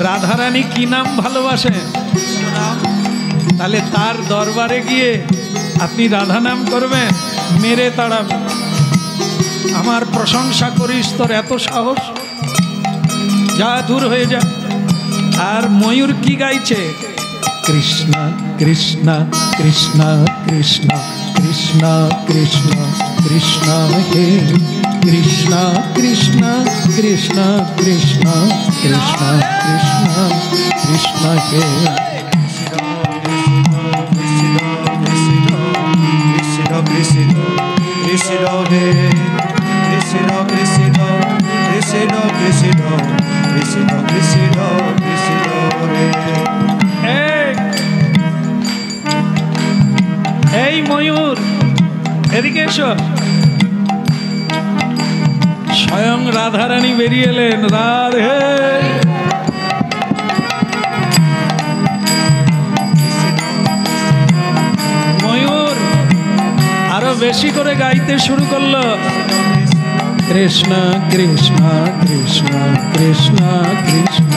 রাধারানী কি নাম ভালোবাসেন? তাহলে তার দরবারে গিয়ে আপনি রাধা নাম করবেন, মেরে তাড়াবেন। আমার প্রশংসা করিস, তোর এত সাহস, যা দূর হয়ে যা। আর ময়ূর কি গাইছে? কৃষ্ণ কৃষ্ণ কৃষ্ণ কৃষ্ণ কৃষ্ণ কৃষ্ণ কৃষ্ণ হে কৃষ্ণ কৃষ্ণ কৃষ্ণ কৃষ্ণ কৃষ্ণ কৃষ্ণ কৃষ্ণ হে কৃষ্ণ হে কৃষ্ণ কৃষ্ণ কৃষ্ণ কৃষ্ণ কৃষ্ণ কৃষ্ণ কৃষ্ণ হে। এই ময়ূর এদিকে এসো। স্বয়ং রাধারানী বেরিয়ে এলেন। রাধে ময়ূর আরো বেশি করে গাইতে শুরু করলো। কৃষ্ণ কৃষ্ণ কৃষ্ণ কৃষ্ণ কৃষ্ণ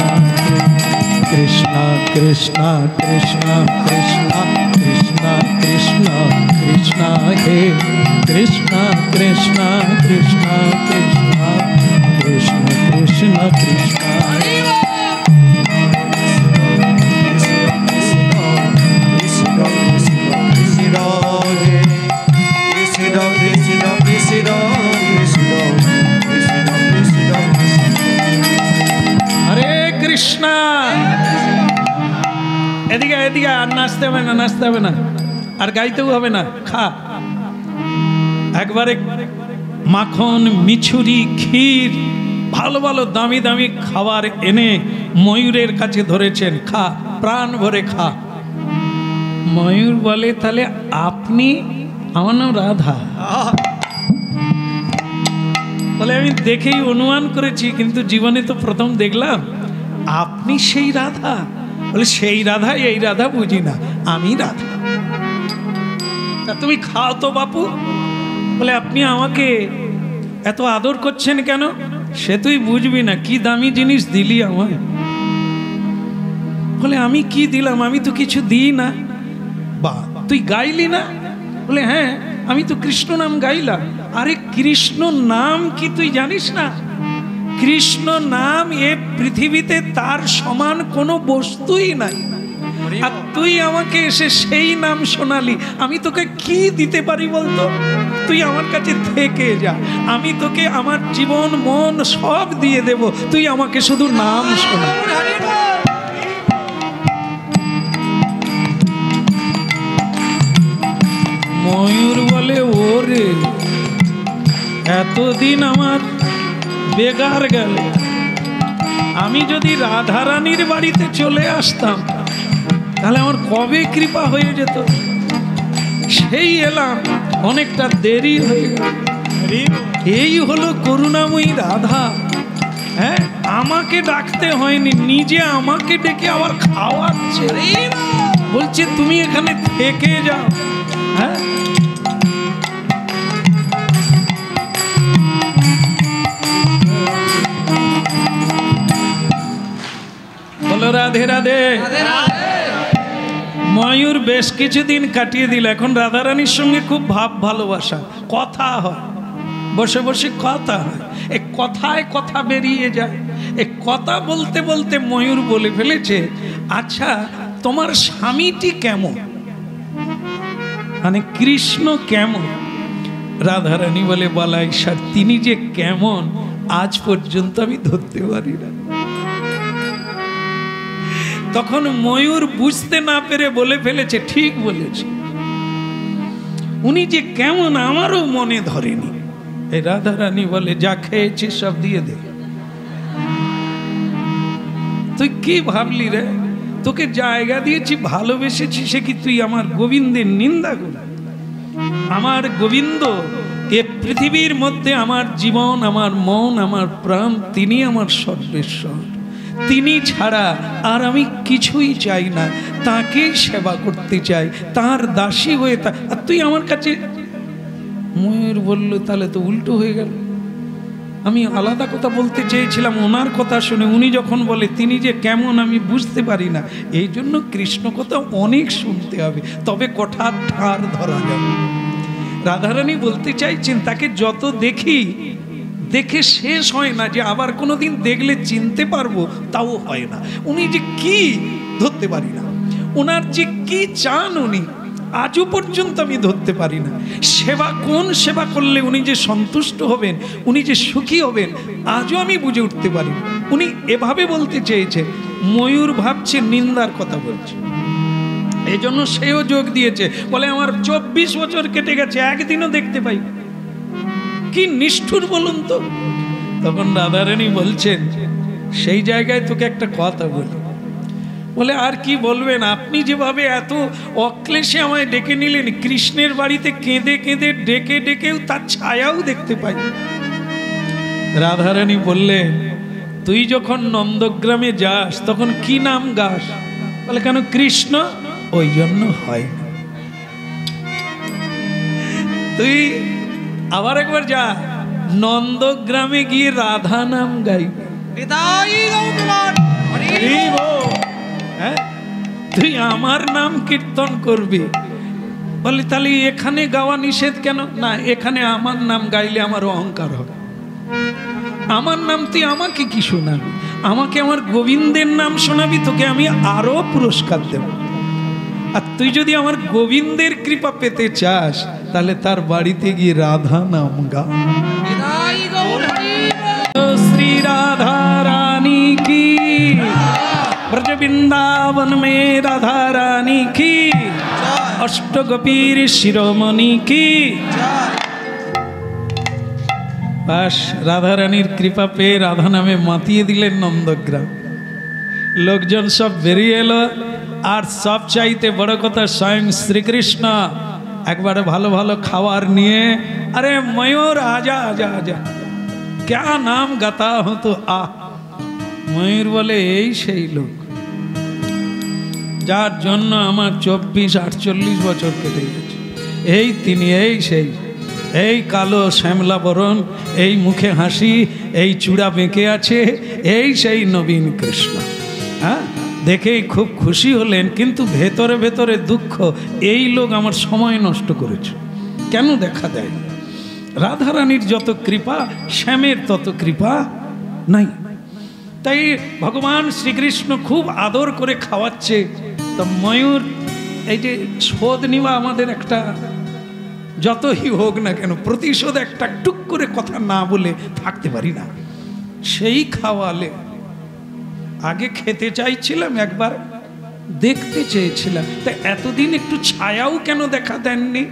কৃষ্ণ কৃষ্ণ কৃষ্ণ কৃষ্ণ কৃষ্ণ কৃষ্ণ কৃষ্ণ হে কৃষ্ণ কৃষ্ণ কৃষ্ণ কৃষ্ণ কৃষ্ণ কৃষ্ণ কৃষ্ণ কৃষ্ণ। এদিকে এদিকে আর নাচতে হবে না, নাচতে হবে না, আর গাইতেও হবে না। খা একবারে মাখন, মিছুরি, ক্ষীর, ভালো ভালো দামি দামি খাবার এনে ময়ূরের কাছে ধরেছেন, খা, প্রাণ ভরে খা। ময়ূর বলে, তাহলে আপনি? আমার নাম রাধা। বলে, আমি দেখেই অনুমান করেছি, কিন্তু জীবনে তো প্রথম দেখলাম। আপনি সেই রাধা? বলে, সেই রাধা, এই রাধা বুঝি না, আমি রাধা। তা তুমি খাও তো বাপু। বলে, আপনি আমাকে এত আদর করছেন কেন? সে তুই বুঝবি না, কি দামি জিনিস দিলি আমায়। বলে, আমি কি দিলাম? আমি তো কিছু দিই না। বা তুই গাইলি না? বলে, হ্যাঁ, আমি তো কৃষ্ণ নাম গাইলাম। আরে কৃষ্ণ নাম কি তুই জানিস না? কৃষ্ণ নাম এ পৃথিবীতে তার সমান কোনো বস্তুই নাই। আর তুই আমাকে এসে সেই নাম শোনালি, আমি তোকে কি দিতে পারি বলতো? তুই আমার কাছে থেকে যা, আমি তোকে আমার জীবন মন সব দিয়ে দেব, তুই আমাকে শুধু নাম শোনা। ময়ূর বলে, ওরে এতদিন আমার বেগার গেল। আমি যদি রাধারানীর বাড়িতে চলে আসতাম তাহলে আমার কবে কৃপা হয়ে যেত। সেই এলাম, অনেকটা দেরি হয়ে গেল। এই হলো করুণাময়ী রাধা। হ্যাঁ, আমাকে ডাকতে হয়নি, নিজে আমাকে ডেকে আবার খাওয়াচ্ছে। বলছে, তুমি এখানে থেকে যাও। হ্যাঁ, বলো রাধে রাধে। ময়ূর বেশ কিছুদিন কাটিয়ে দিল। এখন রাধারানীর সঙ্গে খুব ভাব ভালোবাসা, কথা হয়, বসে বসে কথা হয়। এ কথায় কথা বেরিয়ে যায়। এ কথা বলতে বলতে ময়ূর বলে ফেলেছে, আচ্ছা তোমার স্বামীটি কেমন, মানে কৃষ্ণ কেমন? রাধারানী বলে, বলাই স্যার, তিনি যে কেমন আজ পর্যন্ত আমি ধরতে পারি না। তখন ময়ূর বুঝতে না পেরে বলে ফেলেছে, ঠিক বলেছে, উনি যে কেমন আমারও মনে ধরেনি। এই রাধারানী বলে, যা খেয়েছি সব দিয়ে দে। তুই কি ভাবলি রে? তোকে জায়গা দিয়েছি, ভালোবেসেছি, সে কি তুই আমার গোবিন্দের নিন্দা কর? আমার গোবিন্দ এ পৃথিবীর মধ্যে আমার জীবন, আমার মন, আমার প্রাণ, তিনি আমার সর্বেশ্বর। তিনি ছাড়া আর আমি কিছুই চাই না, তাকেই সেবা করতে চাই, তার দাসী হয়ে। আর তুই আমার কাছে। ময়ূর বলল, তাহলে তো উল্টো হয়ে গেল। আমি আলাদা কথা বলতে চেয়েছিলাম, ওনার কথা শুনে উনি যখন বলে তিনি যে কেমন আমি বুঝতে পারি না, এই জন্য কৃষ্ণ কথা অনেক শুনতে হবে, তবে কথা ঠার ধরা যাবে। রাধারানী বলতে চাইছেন, তাকে যত দেখি, দেখে শেষ হয় না, যে আবার কোনোদিন দেখলে চিনতে পারবো তাও হয় না। উনি যে কি ধরতে পারি না, ওনার যে কি চান উনি আজও পর্যন্ত আমি ধরতে পারি না। সেবা, কোন সেবা করলে উনি যে সন্তুষ্ট হবেন, উনি যে সুখী হবেন, আজও আমি বুঝে উঠতে পারি না। উনি এভাবে বলতে চেয়েছে। ময়ূর ভাবছে নিন্দার কথা বলছে, এই জন্য সেও যোগ দিয়েছে। বলে, আমার 24 বছর কেটে গেছে, একদিনও দেখতে পাই। কি নিষ্ঠুর বলুন তো। তখন রাধারানী বলছেন, সেই জায়গায় তোকে একটা কথা বলি। বলে, আর কি বলবেন? আপনি যেভাবে এত অক্লেশে আমায় ডেকে নিলেন, কৃষ্ণের বাড়িতে কেঁদে কেঁদে ডেকে ডেকেও তার ছায়াও দেখতে পাই। রাধারানী বললেন, তুই যখন নন্দগ্রামে যাস তখন কি নাম গাস? বলে, কেন কৃষ্ণ? ওই জন্য হয় না। তুই আবার একবার যা, নন্দগ্রামে গিয়ে রাধা নাম গাইবি। তুই আমার নাম কীর্তন করবি। বলে, তাহলে এখানে গাওয়া নিষেধ কেন? না, এখানে আমার নাম গাইলে আমার অহংকার হবে। আমার নাম তুই আমাকে কি শোনাবি? আমাকে আমার গোবিন্দের নাম শোনাবি, তোকে আমি আরো পুরস্কার দেব। আর তুই যদি আমার গোবিন্দের কৃপা পেতে চাস, তাহলে তার বাড়িতে গিয়ে রাধা নাম গা। শ্রী রাধা রানী কি, ব্রজ বৃন্দাবন মে রাধা রানী কি, অষ্ট গোপীর শিরোমণি কি। বাস রাধারানীর কৃপা পেয়ে রাধা নামে মাতিয়ে দিলেন নন্দগ্রাম। লোকজন সব বেরিয়ে এলো। আর সব চাইতে বড় কথা স্বয়ং শ্রীকৃষ্ণ একবারে ভালো ভালো খাবার নিয়ে, আরে ময়ূর আজা আজা আজা, ক্যা নাম গাতা হো তো আ। ময়ূর বলে এই সেই লোক যার জন্য আমার 24-48 বছর কেটে গেছে। এই তিনি, এই সেই, এই কালো শ্যামলা বরণ, এই মুখে হাসি, এই চূড়া বেঁকে আছে, এই সেই নবীন কৃষ্ণ। হ্যাঁ, দেখেই খুব খুশি হলেন, কিন্তু ভেতরে ভেতরে দুঃখ, এই লোক আমার সময় নষ্ট করেছে, কেন দেখা দেয়। রাধারানীর যত কৃপা, শ্যামের তত কৃপা নাই। তাই ভগবান শ্রীকৃষ্ণ খুব আদর করে খাওয়াচ্ছে। তো ময়ূর এই যে শোধ নিবা আমাদের একটা, যতই হোক না কেন প্রতিশোধ একটা টুক করে কথা না বলে থাকতে পারি না, সেই খাওয়ালে। আগে খেতে চাইছিলাম, একবার দেখতে চেয়েছিলাম, তা এতদিন একটু ছায়াও কেন দেখা দেননি?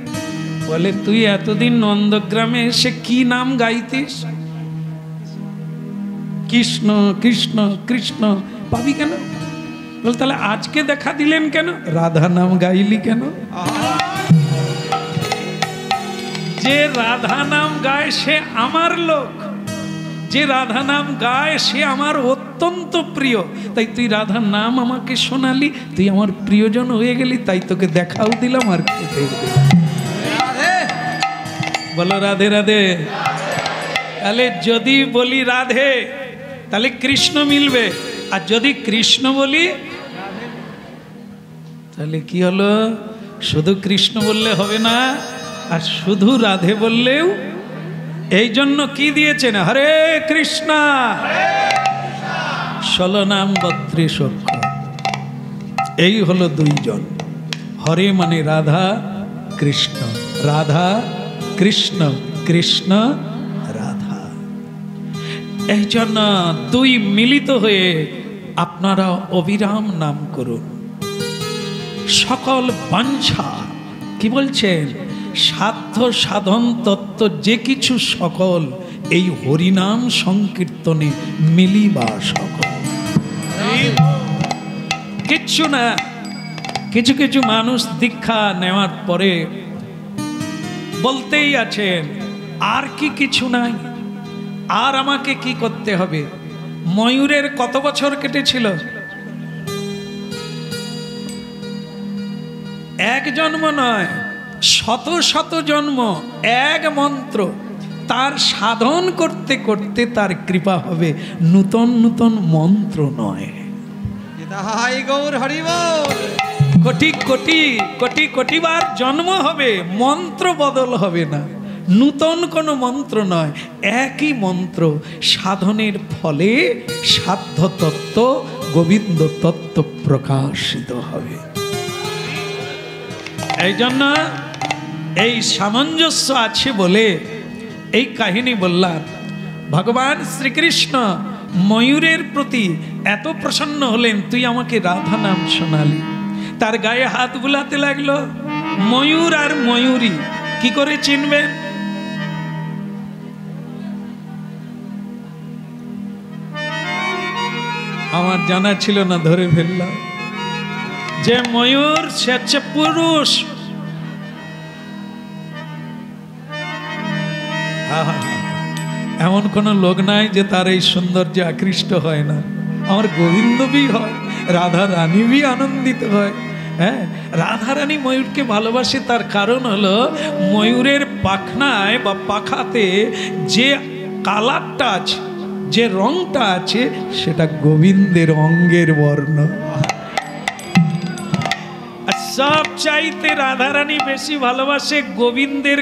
বলে তুই এতদিন নন্দগ্রামে এসে কি নাম গাইতিস? কৃষ্ণ কৃষ্ণ কৃষ্ণ পাবি কেন? বল তাহলে আজকে দেখা দিলেন কেন? রাধা নাম গাইলি কেন? যে রাধা নাম গায় সে আমার লোক, যে রাধা নাম গায় সে আমার অত্যন্ত প্রিয়। তাই তুই রাধার নাম আমাকে শোনালি, তুই আমার প্রিয়জন হয়ে গেলি, তাই তোকে দেখাও দিলাম আর খেতে দিলাম। বলো রাধে রাধে। তাহলে যদি বলি রাধে তাহলে কৃষ্ণ মিলবে, আর যদি কৃষ্ণ বলি তাহলে কি হলো? শুধু কৃষ্ণ বললে হবে না, আর শুধু রাধে বললেও। এই জন্য কি দিয়েছেন? হরে কৃষ্ণ 16 নাম 32 অক্ষর। এই হলো দুইজন। হরে মানে রাধা কৃষ্ণ, রাধা কৃষ্ণ, কৃষ্ণ রাধা। এই জন্য দুই মিলিত হয়ে আপনারা অবিরাম নাম করুন। সকল বাঞ্ছা, কি বলছেন? সাধ্য সাধন তত্ত্ব যে কিছু সকল এই হরিনাম সংকীর্তনে মিলিবা সকল। কিচ্ছু না। কিছু কিছু মানুষ দীক্ষা নেওয়ার পরে বলতেই আছেন আর কি কিছু নাই, আর আমাকে কি করতে হবে? ময়ূরের কত বছর কেটেছিল? এক জন্ম নয়, শত শত জন্ম, এক মন্ত্র। তার সাধন করতে করতে তার কৃপা হবে, নূতন নূতন মন্ত্র নয়। কোটি কোটি কোটি কোটিবার জন্ম হবে, মন্ত্র বদল হবে না, নূতন কোনো মন্ত্র নয়, একই মন্ত্র। সাধনের ফলে সাধ্য তত্ত্ব, গোবিন্দ তত্ত্ব প্রকাশিত হবে। এই জন্য এই সামঞ্জস্য আছে বলে এই কাহিনী বললাম। ভগবান শ্রীকৃষ্ণ ময়ূরের প্রতি এত প্রসন্ন হলেন, তুই আমাকে রাধা নাম শোনালি। তার গায়ে হাত বুলাতে লাগলো। ময়ূর আর ময়ূরী কি করে চিনবেন? আমার জানা ছিল না, ধরে ফেললাম। যে ময়ূর সে হচ্ছে পুরুষ। এমন কোন লোক নাই যে তার এই সৌন্দর্যে আকৃষ্ট হয় না। আমার গোবিন্দ বি হয়, রাধা রানী বি আনন্দিত হয়। হ্যাঁ, রাধা রানী ময়ূরকে ভালোবাসে, তার কারণ হলো ময়ূরের পাখনায় বা পাখাতে যে কালারটা আছে, যে রংটা আছে, সেটা গোবিন্দের অঙ্গের বর্ণ। সব চাইতে রাধারানী বেশি ভালোবাসে গোবিন্দের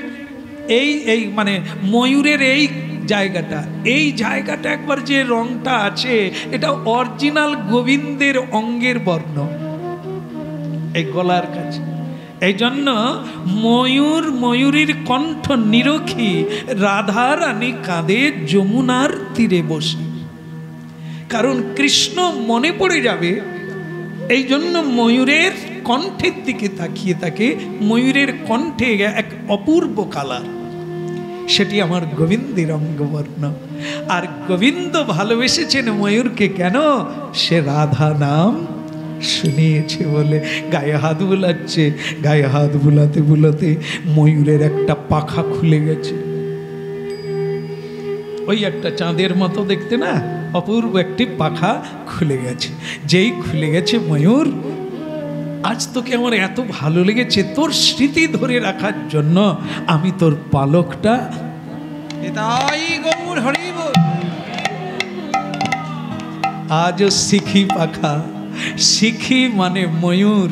এই মানে ময়ূরের এই জায়গাটা। এই জায়গাটা একবার যে রংটা আছে, এটা অরিজিনাল গোবিন্দের অঙ্গের বর্ণ, এই গলার কাছে। এই জন্য ময়ূর ময়ূরীর কণ্ঠ নিরখি, রাধারানী কাঁদে যমুনার তীরে বসে। কারণ কৃষ্ণ মনে পড়ে যাবে, এই জন্য ময়ূরের কণ্ঠের দিকে তাকিয়ে থাকে। ময়ূরের কণ্ঠে এক অপূর্ব কালার, সেটি আমার গোবিন্দের অঙ্গবর্ণ। আর গোবিন্দ ভালোবেসেছেন ময়ূরকে কেন? সে রাধা নাম শুনিয়েছে বলে। গায়ে হাত বুলাচ্ছে, গায়ে হাত বুলাতে বুলাতে ময়ূরের একটা পাখা খুলে গেছে। ওই একটা চাঁদের মতো দেখতে না, অপূর্ব একটি পাখা খুলে গেছে। যেই খুলে গেছে, ময়ূর আজ তোকে আমার এত ভালো লেগেছে, তোর স্মৃতি ধরে রাখার জন্য আমি তোর পালকটা আজও শিখি পাখা। শিখি মানে ময়ূর,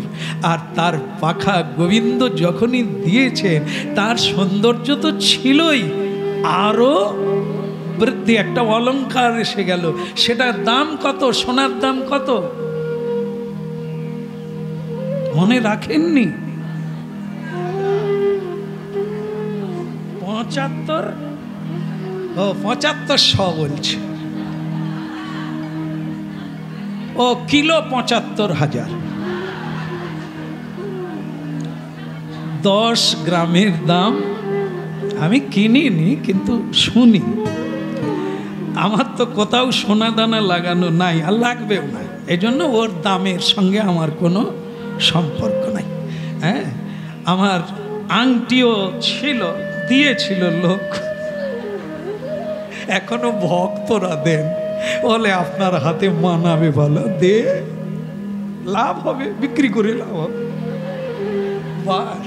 আর তার পাখা গোবিন্দ যখনই দিয়েছেন তার সৌন্দর্য তো ছিলই, আরো বৃদ্ধি, একটা অলংকার এসে গেল। সেটার দাম কত? সোনার দাম কত মনে রাখেননি? 7500 বলছে। ও কিলো 75,000। 10 গ্রামের দাম। আমি কিনিনি, কিন্তু শুনি। আমার তো কোথাও সোনা দানা লাগানো নাই, আর লাগবেও না, এই জন্য ওর দামের সঙ্গে আমার কোনো সম্পর্ক নাই। হ্যাঁ, আমার আংটিও ছিল, দিয়েছিল লোক, এখনো ভক্তরা দেন, বলে আপনার হাতে মানাবে ভালো, দে, লাভ হবে, বিক্রি করে লাভ হবে। বাস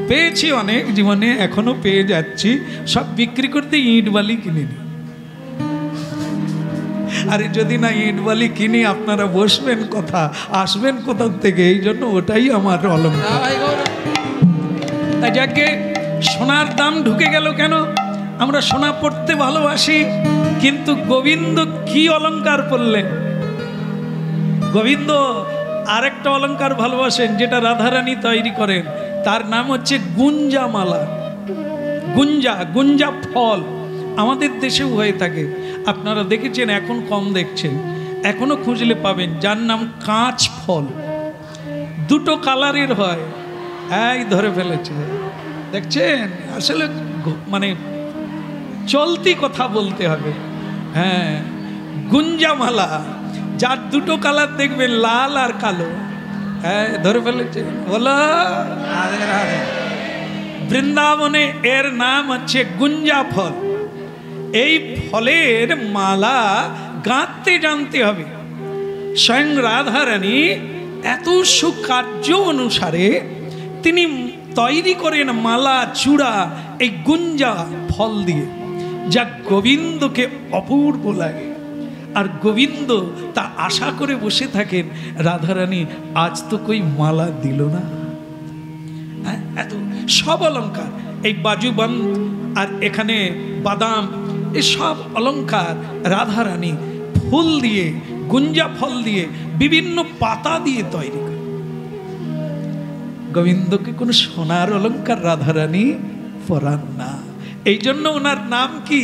পেয়েছি অনেক জীবনে, এখনো পেয়ে যাচ্ছি, সব বিক্রি করতে ইট বালি কিনিনি। আরে যদি না ইট বালি কিনি, আপনারা বসবেন কথা, আসবেন কোথা থেকে, এই জন্য ওটাই আমার অলংকার। তাই যাকে সোনার দাম ঢুকে গেল কেন? আমরা সোনা পড়তে ভালোবাসি, কিন্তু গোবিন্দ কি অলংকার পরলেন? গোবিন্দ আরেকটা অলংকার ভালোবাসেন, যেটা রাধারানী তৈরি করেন, তার নাম হচ্ছে গুঞ্জামালা। গুঞ্জা, গুঞ্জা ফল আমাদের দেশেও হয়ে থাকে, আপনারা দেখেছেন, এখন কম দেখছেন, এখনো খুঁজলে পাবেন, যার নাম কাঁচ ফল। দুটো কালারের হয়, এই ধরে ফেলেছে, দেখছেন? আসলে মানে চলতি কথা বলতে হবে। হ্যাঁ, গুঞ্জামালা, যার দুটো কালার দেখবেন, লাল আর কালো। হ্যাঁ, ধরে ফেলেছে, বলো রাধে রাধে। বৃন্দাবনে এর নাম হচ্ছে গুঞ্জা ফল। এই ফলের মালা গাঁথতে জানতে হবে। স্বয়ং রাধারানী এত সুকার্য অনুসারে তিনি তৈরি করেন মালা, চূড়া, এই গুঞ্জা ফল দিয়ে, যা গোবিন্দকে অপূর্ব লাগে। আর গোবিন্দ তা আশা করে বসে থাকেন, রাধারানী আজ তো কই মালা দিল না। এত সব অলংকার, এই বাজুবন্ধ আর এখানে বাদাম, এসব অলংকার রাধারানী ফুল দিয়ে, গুঞ্জা ফল দিয়ে, বিভিন্ন পাতা দিয়ে তৈরি করে। গোবিন্দকে কোনো সোনার অলংকার রাধারানী পরান না, এই জন্য ওনার নাম কি?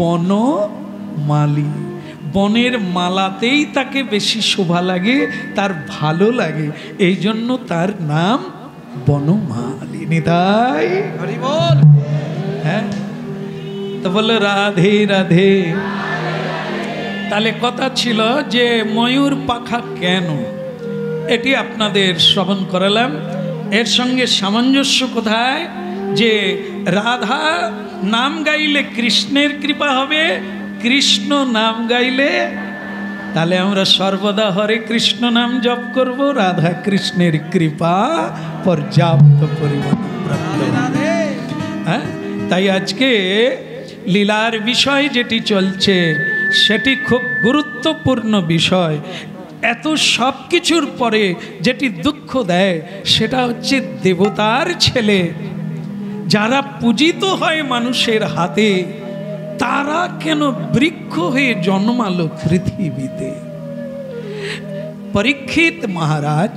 বনমালী। বনের মালাতেই তাকে বেশি শোভা লাগে, তার ভালো লাগে, এই জন্য তার নাম বনমালী। নিতাই হরি বল। হ্যাঁ, তো বললো রাধে রাধে। তাহলে কথা ছিল যে ময়ূর পাখা কেন, এটি আপনাদের শ্রবণ করালাম। এর সঙ্গে সামঞ্জস্য কোথায়? যে রাধা নাম গাইলে কৃষ্ণের কৃপা হবে, কৃষ্ণ নাম গাইলে, তাহলে আমরা সর্বদা হরে কৃষ্ণ নাম জপ করব, রাধা কৃষ্ণের কৃপা পর্যাপ্ত পরিমাণে প্রাপ্ত। হ্যাঁ, তাই আজকে লীলার বিষয় যেটি চলছে সেটি খুব গুরুত্বপূর্ণ বিষয়। এত সব কিছুর পরে যেটি দুঃখ দেয় সেটা হচ্ছে দেবতার ছেলে যারা পূজিত হয় মানুষের হাতে, তারা কেন বৃক্ষ হয়ে জন্মালো পৃথিবীতে। পরীক্ষিত মহারাজ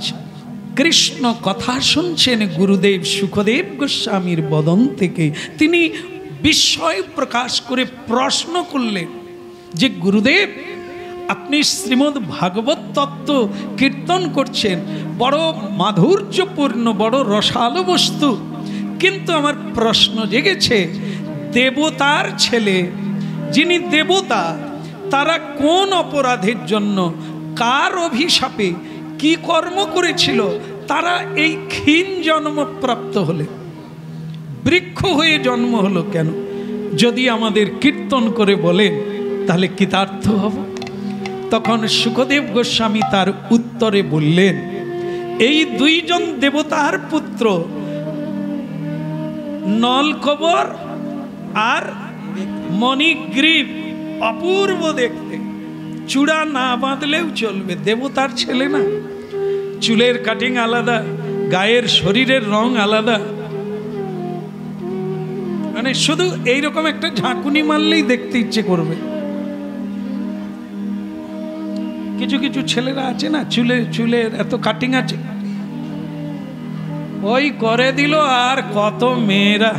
কৃষ্ণ কথা শুনছেন গুরুদেব সুখদেব গোস্বামীর বদন থেকে। তিনি বিস্ময় প্রকাশ করে প্রশ্ন করলেন যে গুরুদেব, আপনি শ্রীমদ্ ভাগবত তত্ত্ব কীর্তন করছেন, বড় মাধুর্যপূর্ণ, বড় রসালো বস্তু, কিন্তু আমার প্রশ্ন জেগেছে, দেবতার ছেলে, যিনি দেবতা, তারা কোন অপরাধের জন্য, কার অভিশাপে, কি কর্ম করেছিল, তারা এই ক্ষীণ জন্ম প্রাপ্ত হলে, বৃক্ষ হয়ে জন্ম হলো কেন? যদি আমাদের কীর্তন করে বলেন তাহলে কৃতার্থ হব। তখন শুকদেব গোস্বামী তার উত্তরে বললেন, এই দুইজন দেবতার পুত্র নলকবর আর মণিগ্রীব অপূর্ব দেখতে, চূড়া না বাঁধলেও চলবে, দেবতার ছেলে না, চুলের কাটিং আলাদা, গায়ের শরীরের রং আলাদা, মানে শুধু এইরকম একটা ঝাঁকুনি মারলেই দেখতে ইচ্ছে করবে। কিছু কিছু ছেলেরা আছে না, চুলের এত কাটিং আছে, ওই করে দিল। আর কত মেয়েরা,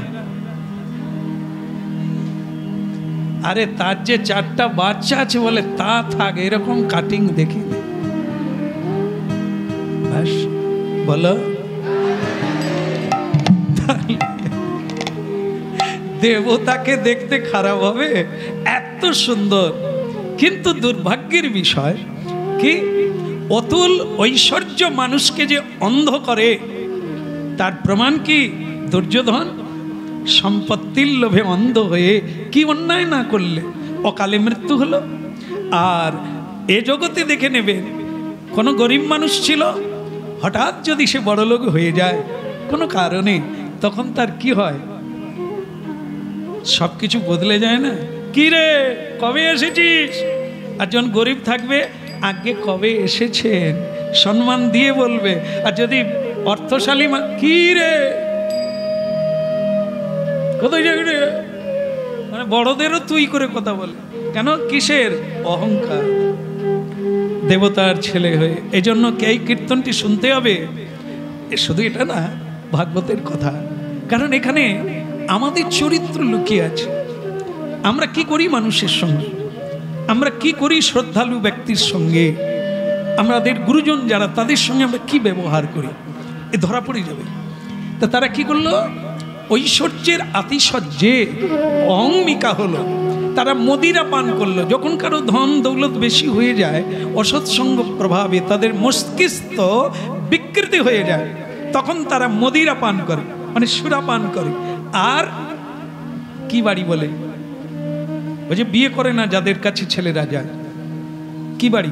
আরে তার যে 4টা বাচ্চা আছে বলে তা থাক, এরকম কাটিং দেখি ব্যাস, বলো দেবতাকে দেখতে খারাপ হবে? এত সুন্দর। কিন্তু দুর্ভাগ্যের বিষয় কি, অতুল ঐশ্বর্য মানুষকে যে অন্ধ করে, তার প্রমাণ কি? দুর্যোধন সম্পত্তির লোভে অন্ধ হয়ে কি অন্যায় না করলে অকালে মৃত্যু হলো। আর এ জগতে দেখে নেবেন, কোনো গরিব মানুষ ছিল, হঠাৎ যদি সে বড়লোক হয়ে যায় কোনো কারণে, তখন তার কি হয়? সব কিছু বদলে যায় না? কি রে, কবে এসেছিস? আর যখন গরিব থাকবে, আগে কবে এসেছেন সম্মান দিয়ে বলবে। আর যদি অর্থশালী, কি রে, কোথায় যাবি রে, মানে বড়দেরও তুই করে কথা বলে। কেন? কিসের? অহংকার। দেবতার ছেলে হয়ে। এই জন্য এই কীর্তনটি শুনতে হবে। শুধু এটা না, ভাগবতের কথা, কারণ এখানে আমাদের চরিত্র লুকিয়ে আছে। আমরা কি করি মানুষের সঙ্গে, আমরা কি করি শ্রদ্ধালু ব্যক্তির সঙ্গে, আমাদের গুরুজন যারা, তাদের সঙ্গে আমরা কি ব্যবহার করি, এ ধরা পড়ে যাবে। তা তারা কি করলো? ঐশ্বর্যের আতিশয্যে অহংমিকা হলো, তারা মদিরা পান করলো। যখন কারো ধন দৌলত বেশি হয়ে যায়, অসৎসঙ্গ প্রভাবে তাদের মস্তিষ্ক বিকৃতি হয়ে যায়, তখন তারা মদিরা পান করে, মানে সুরা পান করে। আর কি বাড়ি বলে, ওই যে বিয়ে করে না যাদের কাছে ছেলেরা যায়, কি বাড়ি?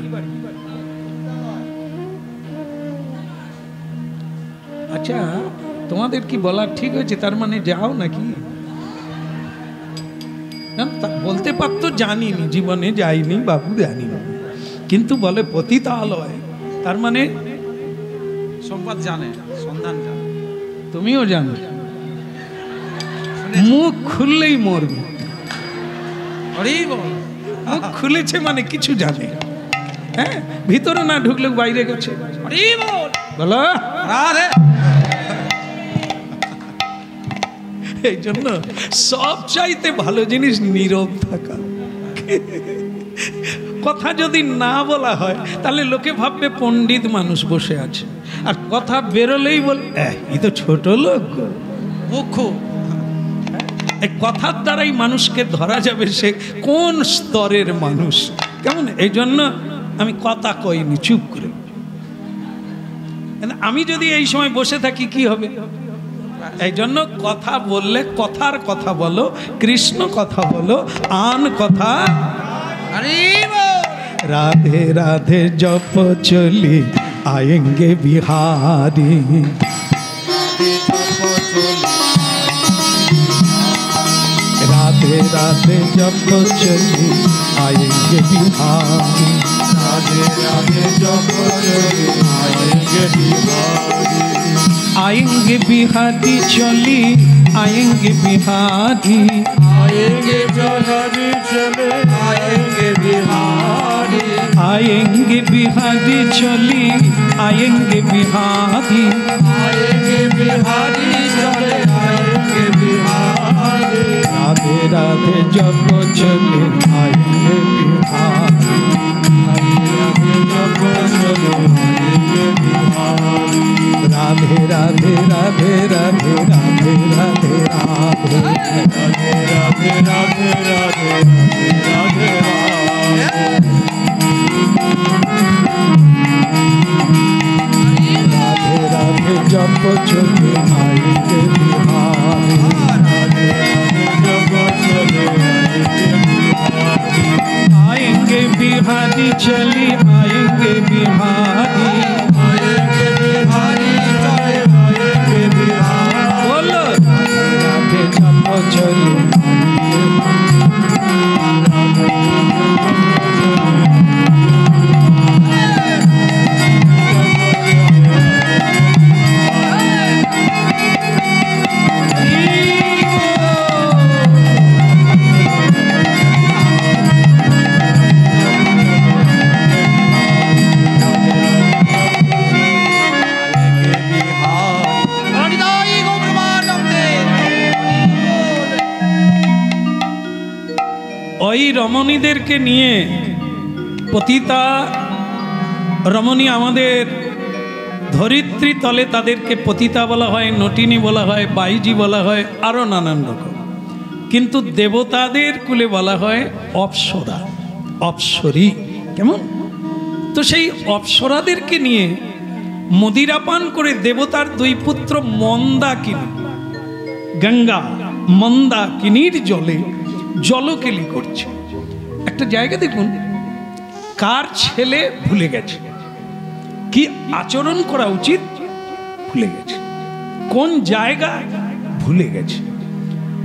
আচ্ছা, তোমাদের কি বলা ঠিক হয়েছে? তার মানে যাও নাকি? বলতে পারতো জানিনি, জীবনে যাইনি বাবু, জানিনি, কিন্তু বলে পতিতালয়, তার মানে সংবাদ জানে, সন্ধান জানে। তুমিও জানো, মুখ খুললেই মরবে। মুখ খুলেছে মানে কিছু জানে। হ্যাঁ, ভিতরে না ঢুকলে বাইরে গেছে। বলো এই জন্য সব চাইতে ভালো জিনিস নীরব থাকা। কথা যদি না বলা হয় তাহলে লোকে ভাববে পণ্ডিত মানুষ বসে আছে, আর কথা বেরোলেই বল এই তো ছোট লোক, মুখ। এই কথার দ্বারাই মানুষকে ধরা যাবে সে কোন স্তরের মানুষ, কেমন? এই জন্য আমি কথা কইনি, চুপ করে। আমি যদি এই সময় বসে থাকি কি হবে? এই জন্য কথা বললে কথার কথা বলো, কৃষ্ণ কথা বলো, আন কথা। রাধে রাধে জপ চলি আয়েঙ্গে বিহারি, রাধে রাধে জপ চলি আয়েঙ্গে বিহারি, রাধে রাধে জপ চলি আয়েঙ্গে বিহারি, आएंगे बिहारी चली आएंगे बिहारी, आएंगे बिहारी चले आएंगे बिहारी, आएंगे बिहारी चली आएंगे बिहारी, आएंगे बिहारी चले आएंगे बिहारी, राधे राधे जप चले आएंगे बिहारी, राधे जप चले आएंगे बिहारी, राधे राधे राधे राधे राधे राधे राधे राधे राधे चली आएंगे बिहारी, आएंगे बिहारी चले आएंगे बिहारी। बोलो राधे जपो चली ওই রমণীদেরকে নিয়ে পতিতা রমণী আমাদের ধরিত্রী তলে তাদেরকে পতিতা বলা হয়, নটিনী বলা হয়, বাইজি বলা হয়, আরও নানান রকম। কিন্তু দেবতাদের কুলে বলা হয় অপ্সরা, অপ্সরী। কেমন? তো সেই অপ্সরাদেরকে নিয়ে মদিরা পান করে দেবতার দুই পুত্র মন্দাকিনী, গঙ্গা মন্দাকিনীর জলে জলকেলি করছে। একটা জায়গা দেখুন, কার ছেলে ভুলে গেছে, কি আচরণ করা উচিত ভুলে গেছে, কোন জায়গা ভুলে গেছে।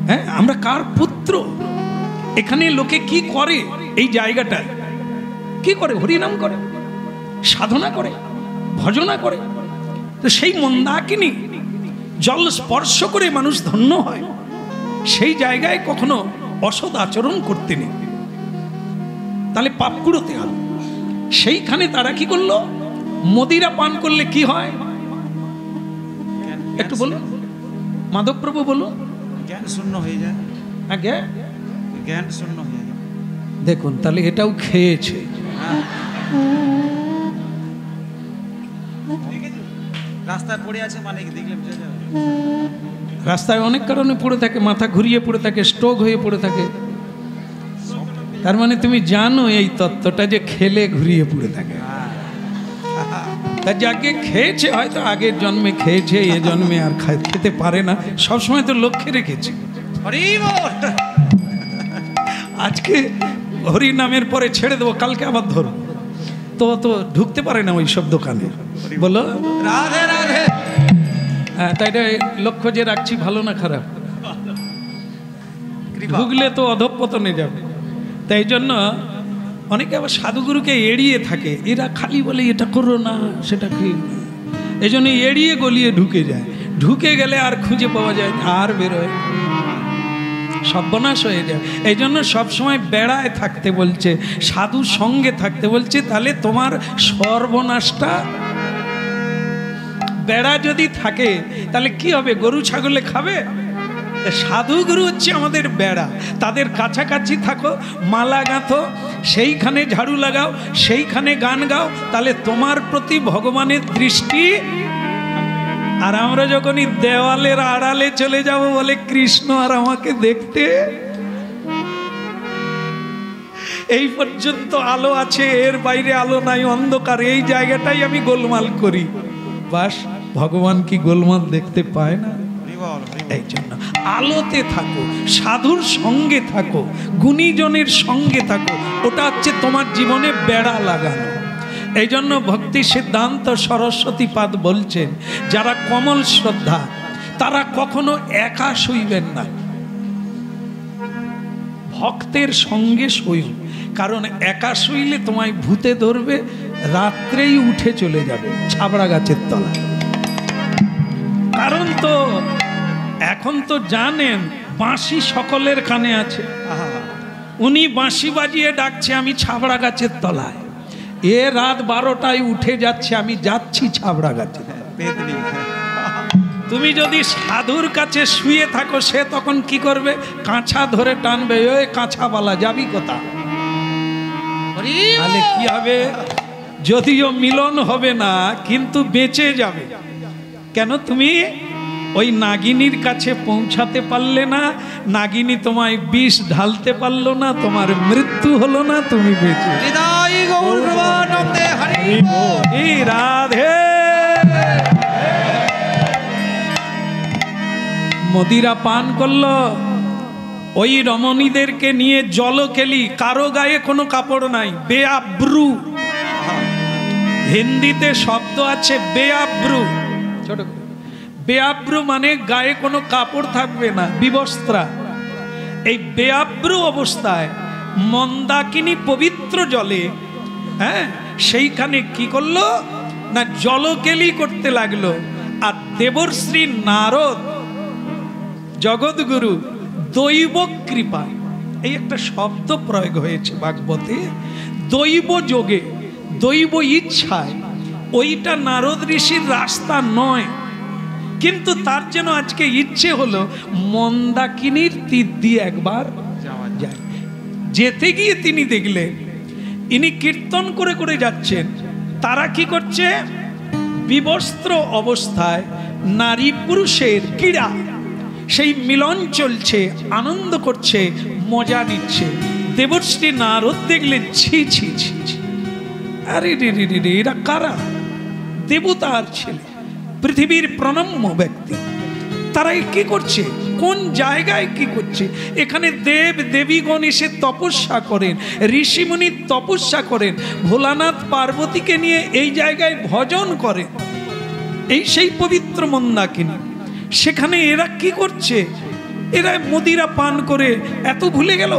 হ্যাঁ, আমরা কার পুত্র, এখানে লোকে কি করে, এই জায়গাটায় কি করে, হরিনাম করে, সাধনা করে, ভজনা করে। তো সেই মন্দাকিনী জল স্পর্শ করে মানুষ ধন্য হয়, সেই জায়গায় কখনো অসৎ আচরণ করতে নেই, তাহলে পাপ কুড়োতে হবে। সেইখানে তারা কি করলো, মদিরা পান করলে কি হয় একটু বলুন মাধবপ্রভু, বলুন। জ্ঞান শূন্য হয়ে যায়, আগে জ্ঞান শূন্য হয়ে যায়। দেখুন, তাহলে এটাও খেয়েছে। রাস্তায় পড়ে আছে মানে কি দেখলে বুঝা যাবে? রাস্তায় অনেক কারণে পড়ে থাকে, মাথা ঘুরিয়ে পড়ে থাকে, স্ট্রোক হয়ে পড়ে থাকে। তার মানে তুমি জানো এই তত্ত্বটা যে খেলে ঘুরিয়ে পড়ে থাকে। তা যাকে খেয়েছে হয়তো আগের জন্মে খেয়েছে, এ জন্মে আর খেতে পারে না, সবসময় তো লক্ষ্যে রেখেছে। হরি বল। আজকে হরি নামের পরে ছেড়ে দেবো, কালকে আবার ধরো, তো ঢুকতে পারে না ওই সব দোকানে। বলো রাধে রাধে। হ্যাঁ, তাই লক্ষ্য যে রাখছি, ভালো না খারাপ, ঢুকলে তো অধঃপতনে যাবে। তাই জন্য অনেকে আবার সাধুগুরুকে এড়িয়ে থাকে, এরা খালি বলে এটা করো না, সেটা কি, এই জন্য এড়িয়ে গলিয়ে ঢুকে যায়, ঢুকে গেলে আর খুঁজে পাওয়া যায় না, আর বেরোয়, সর্বনাশ হয়ে যায়। এই জন্য সবসময় বেড়ায় থাকতে বলছে, সাধুর সঙ্গে থাকতে বলছে, তাহলে তোমার সর্বনাশটা। বেড়া যদি থাকে তাহলে কি হবে, গরু ছাগলে খাবে? সাধুগুরু হচ্ছে আমাদের বেড়া, তাদের কাছাকাছি থাকো, মালা গাঁথো, সেইখানে ঝাড়ু লাগাও, সেইখানে গান গাও, তাহলে তোমার প্রতি ভগবানের দৃষ্টি। আর আমরা যখনই দেওয়ালের আড়ালে চলে যাব, বলে কৃষ্ণ আর আমাকে দেখতে, এই পর্যন্ত আলো আছে, এর বাইরে আলো নাই, অন্ধকার, এই জায়গাটাই আমি গোলমাল করি, বাস ভগবান কি গোলমাল দেখতে পায় না? এই জন্য আলোতে থাকো, সাধুর সঙ্গে থাকো, গুণীজনের সঙ্গে থাকো, ওটা হচ্ছে তোমার জীবনে বেড়া লাগানো। এই জন্য ভক্তি সিদ্ধান্ত সরস্বতী পাদ বলছেন, যারা কমল শ্রদ্ধা তারা কখনো একা শুইবেন না, ভক্তের সঙ্গে শুইন। কারণ একা শুইলে তোমায় ভূতে ধরবে, রাত্রেই উঠে চলে যাবে ছাবড়া গাছের তলায়। কারণ তো এখন তো জানেন বাঁশি সকলের কানে আছে, উনি বাঁশি বাজিয়ে ডাকছে আমি ছাবড়া গাছের তলায়, এ রাত 12টায় উঠে যাচ্ছে আমি যাচ্ছি ছাবড়া গাছে। তুমি যদি সাধুর কাছে শুয়ে থাকো, সে তখন কি করবে, কাঁচা ধরে টানবে, ওই কাঁচাওয়ালা যাবি কোথা? তাহলে কি হবে, যদিও মিলন হবে না কিন্তু বেঁচে যাবে। কেন? তুমি ওই নাগিনীর কাছে পৌঁছাতে পারলে না, নাগিনী তোমায় বিষ ঢালতে পারলো না, তোমার মৃত্যু হলো না, তুমি বেঁচে। রাধে মদিরা পান করলো, ওই রমণীদেরকে নিয়ে জলকেলি, কারো গায়ে কোনো কাপড় নাই, বেআব্রু, হিন্দিতে শব্দ আছে বেআব্রু, ছোট করে বেআব্রু মানে গায়ে কোনো কাপড় থাকবে না, বিবস্ত্রা। এই বেআব্রু অবস্থায় মন্দাকিনী পবিত্র জলে, হ্যাঁ, সেইখানে কি করলো না জলকেলি করতে লাগলো। আর দেবশ্রী নারদ জগৎগুরু দৈব কৃপা, এই একটা শব্দ প্রয়োগ হয়েছে ভাগবতে, দৈব যোগে, দৈব ইচ্ছায়। ওইটা নারদ ঋষির রাস্তা নয়, কিন্তু তার যেন আজকে ইচ্ছে হলো মন্দাকিনীর তীর দিয়ে একবার যায়। যেতে গিয়ে তিনি দেখলেন ইনি কীর্তন করে করে যাচ্ছেন, তারা কি করছে, বিবস্ত্র অবস্থায় নারী পুরুষের ক্রীড়া, সেই মিলন চলছে, আনন্দ করছে, মজা নিচ্ছে। দেবশ্রী নারদ দেখলেন ছি ছি ছি ছি, আরে রে রে রে রে, এরা কারা? দেবতার ছেলে, পৃথিবীর প্রণম্য ব্যক্তি, তারা কি করছে, কোন জায়গায় কি করছে? এখানে দেব দেবীগণ এসে তপস্যা করেন, ঋষিমুনি তপস্যা করেন, ভোলানাথ পার্বতীকে নিয়ে এই জায়গায় ভজন করেন, এই সেই পবিত্র মন্দাকিনী। সেখানে এরা কি করছে? এরা মদিরা পান করে এত ভুলে গেল,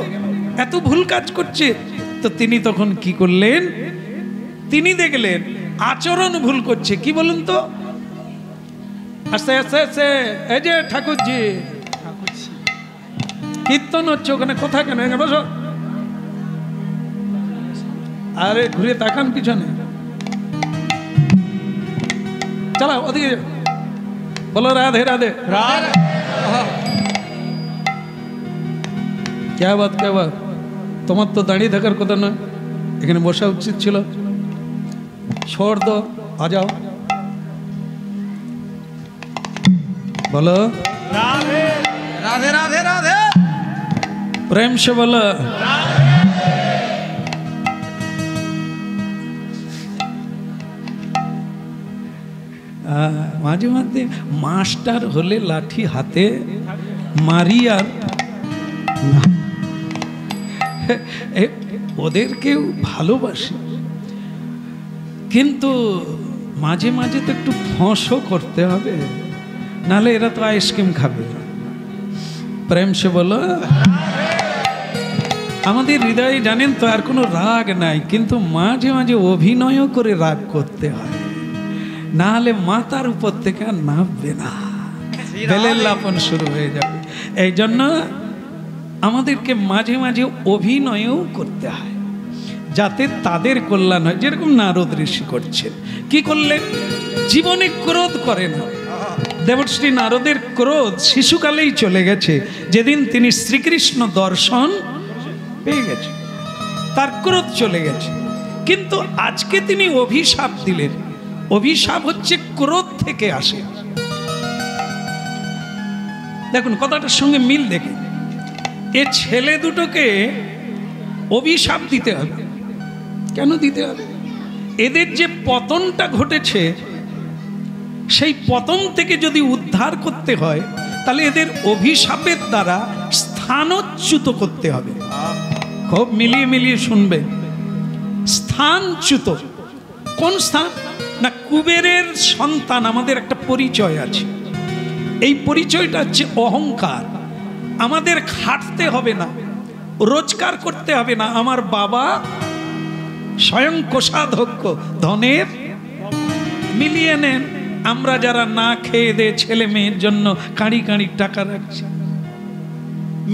এত ভুল কাজ করছে। তো তিনি তখন কি করলেন, তিনি দেখলেন আচরণ ভুল করছে। কি বলুন তো, আস্তে আস্তে আস্তে, এই যে ঠাকুরজি কীর্তন হচ্ছে, ওখানে কোথায় কেন বসো, আরে ঘুরে তাকান পিছনে, চলো ওদিকে বলো রাধে রাধে। কে বাত কে বাত, তোমার তো দাঁড়িয়ে থাকার কথা নয়, এখানে বসা উচিত ছিল। छोड़ दो, आ जाओ, बोलो राधे राधे राधे राधे, प्रेम से बोलो মাঝে মাঝে মাস্টার হলে লাঠি হাতে মারি, আর ওদেরকেও ভালোবাসি, কিন্তু মাঝে মাঝে তো একটু ফঁসও করতে হবে, নাহলে এরা তো আইসক্রিম খাবে। প্রেম সে বলো। আমাদের হৃদয়ে জানেন তো আর কোনো রাগ নাই, কিন্তু মাঝে মাঝে অভিনয়ও করে রাগ করতে হয়, নাহলে মাথার উপর থেকে আর নামবে না, বেলের লাপন শুরু হয়ে যাবে। এই জন্য আমাদেরকে মাঝে মাঝে অভিনয়ও করতে হয়, যাতে তাদের কল্যাণ হয়। যেরকম নারদ ঋষি করছেন, কি করলেন, জীবনে ক্রোধ করে না। দেবশ্রী নারদের ক্রোধ শিশুকালেই চলে গেছে, যেদিন তিনি শ্রীকৃষ্ণ দর্শন পেয়ে গেছে, তার ক্রোধ চলে গেছে। কিন্তু আজকে তিনি অভিশাপ দিলেন। অভিশাপ হচ্ছে ক্রোধ থেকে আসে। দেখুন কথাটার সঙ্গে মিল দেখে, এ ছেলে দুটোকে অভিশাপ দিতে হবে। কেন দিতে হবে? এদের যে পতনটা ঘটেছে, সেই পতন থেকে যদি উদ্ধার করতে হয়, তাহলে এদের অভিশাপের দ্বারা স্থানচ্যুত করতে হবে। খুব মিলিয়ে মিলিয়ে শুনবে, স্থানচ্যুত। কোন স্থান না, কুবেরের সন্তান আমাদের একটা পরিচয় আছে, এই পরিচয়টা হচ্ছে অহংকার। আমাদের খাটতে হবে না, রোজগার করতে হবে না, আমার বাবা স্বয়ং কোষাধ্যক্ষ, ধনের। মিলিয়ে নেন, আমরা যারা না খেয়ে দে ছেলে মেয়ের জন্য কাঁড়ি কাঁড়ি টাকা রাখছি,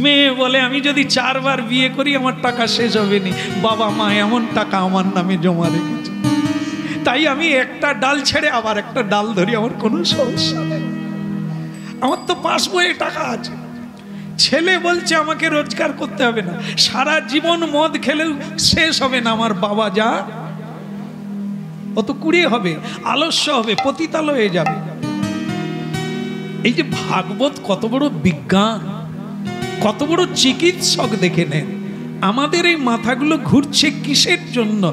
মেয়ে বলে আমি যদি 4 বার বিয়ে করি আমার টাকা শেষ হবে নি, বাবা মা এমন টাকা আমার নামে জমা রেখেছে, তাই আমি একটা ডাল ছেড়ে আবার একটা ডাল ধরি, আমার কোনো সমস্যা নেই, আমার তো পাস বইয়ে টাকা আছে। ছেলে বলছে আমাকে রোজগার করতে হবে না, সারা জীবন মদ খেলেও শেষ হবে না, আমার বাবা যা অত কুড়িয়ে হবে, আলস্য হবে, পতিতাল হয়ে যাবে। এই যে ভাগবত কত বড় বিজ্ঞান, কত বড় চিকিৎসক দেখে নেন। আমাদের এই মাথাগুলো ঘুরছে কিসের জন্য?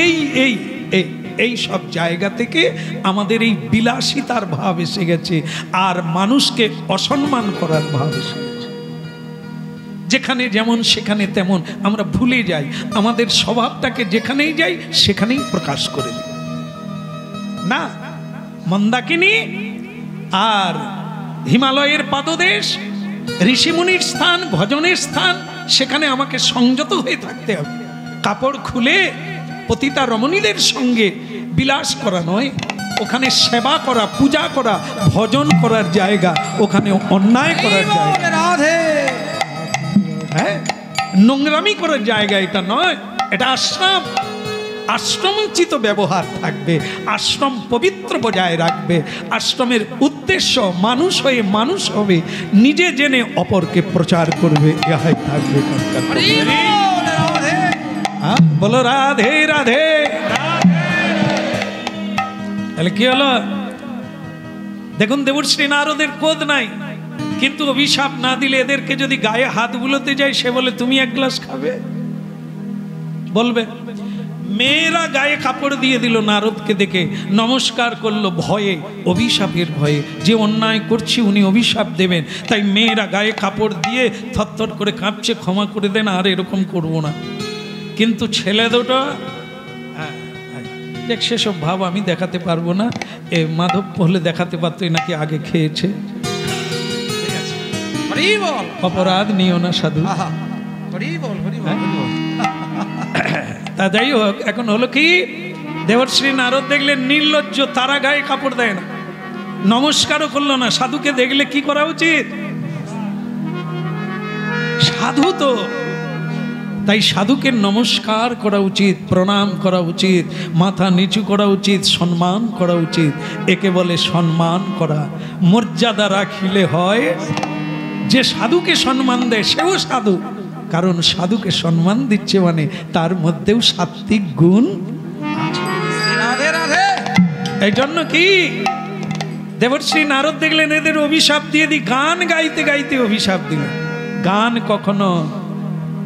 এই এই এই এই সব জায়গা থেকে আমাদের এই বিলাসিতার ভাব এসে গেছে, আর মানুষকে অসম্মান করার ভাব এসে গেছে। যেখানে যেমন সেখানে তেমন আমরা ভুলে যাই, আমাদের স্বভাবটাকে যেখানেই যাই সেখানেই প্রকাশ করে দিই। না, মন্দাকিনী আর হিমালয়ের পাদদেশ, ঋষিমুনির স্থান, ভজনের স্থান, সেখানে আমাকে সংযত হয়ে থাকতে হবে। কাপড় খুলে পতিতা রমণীদের সঙ্গে বিলাস করা নয়, ওখানে সেবা করা, পূজা করা, ভজন করার জায়গা, ওখানে অন্যায় করার জায়গা, হ্যাঁ, নোংরামি করার জায়গা এটা নয়, এটা আশ্রম। আশ্রমোচিত ব্যবহার থাকবে, আশ্রম পবিত্র বজায় রাখবে। আশ্রমের উদ্দেশ্য মানুষ হয়ে মানুষ হবে, নিজে জেনে অপরকে প্রচার করবে, ইহাই থাকবে। বলো রাধে রাধে। তাহলে কি হলো? দেখুন, দেবশ্রী নারদের কোদ নাই, কিন্তু অভিশাপ না দিলে এদেরকে যদি গায়ে হাত বুলোতে যায়, সে বলে তুমি এক গ্লাস খাবে, বলবে। মেয়েরা গায়ে কাপড় দিয়ে দিল নারদকে দেখে, নমস্কার করলো ভয়ে, অভিশাপের ভয়ে, যে অন্যায় করছি উনি অভিশাপ দেবেন, তাই মেয়েরা গায়ে কাপড় দিয়ে থরথর করে কাঁপছে, ক্ষমা করে দেন, আর এরকম করবো না। কিন্তু ছেলে দুটো দেখ, সেসব ভাব আমি দেখাতে পারবো না, এ মাধব হলে দেখাতে পারতো, নাকি আগে খেয়েছে, অপরাধ নিও না সাধু। তা যাই হোক, এখন হলো কি, দেবশ্রী নারদ দেখলেন নির্লজ্জ, তারা গায়ে কাপড় দেয় না, নমস্কারও করলো না। সাধুকে দেখলে কি করা উচিত? সাধু তো, তাই সাধুকে নমস্কার করা উচিত, প্রণাম করা উচিত, মাথা নিচু করা উচিত, সম্মান করা উচিত। একে বলে সম্মান করা। মর্যাদা রাখিলে হয়, যে সাধুকে সম্মান দেয় সেও সাধু, কারণ সাধুকে সম্মান দিচ্ছে মানে তার মধ্যেও সাত্বিক গুণ আছে। এই জন্য কি দেবশ্রী নারদ দেখলেন এদের অভিশাপ দিয়ে দি, গান গাইতে গাইতে অভিশাপ দিল। গান কখনো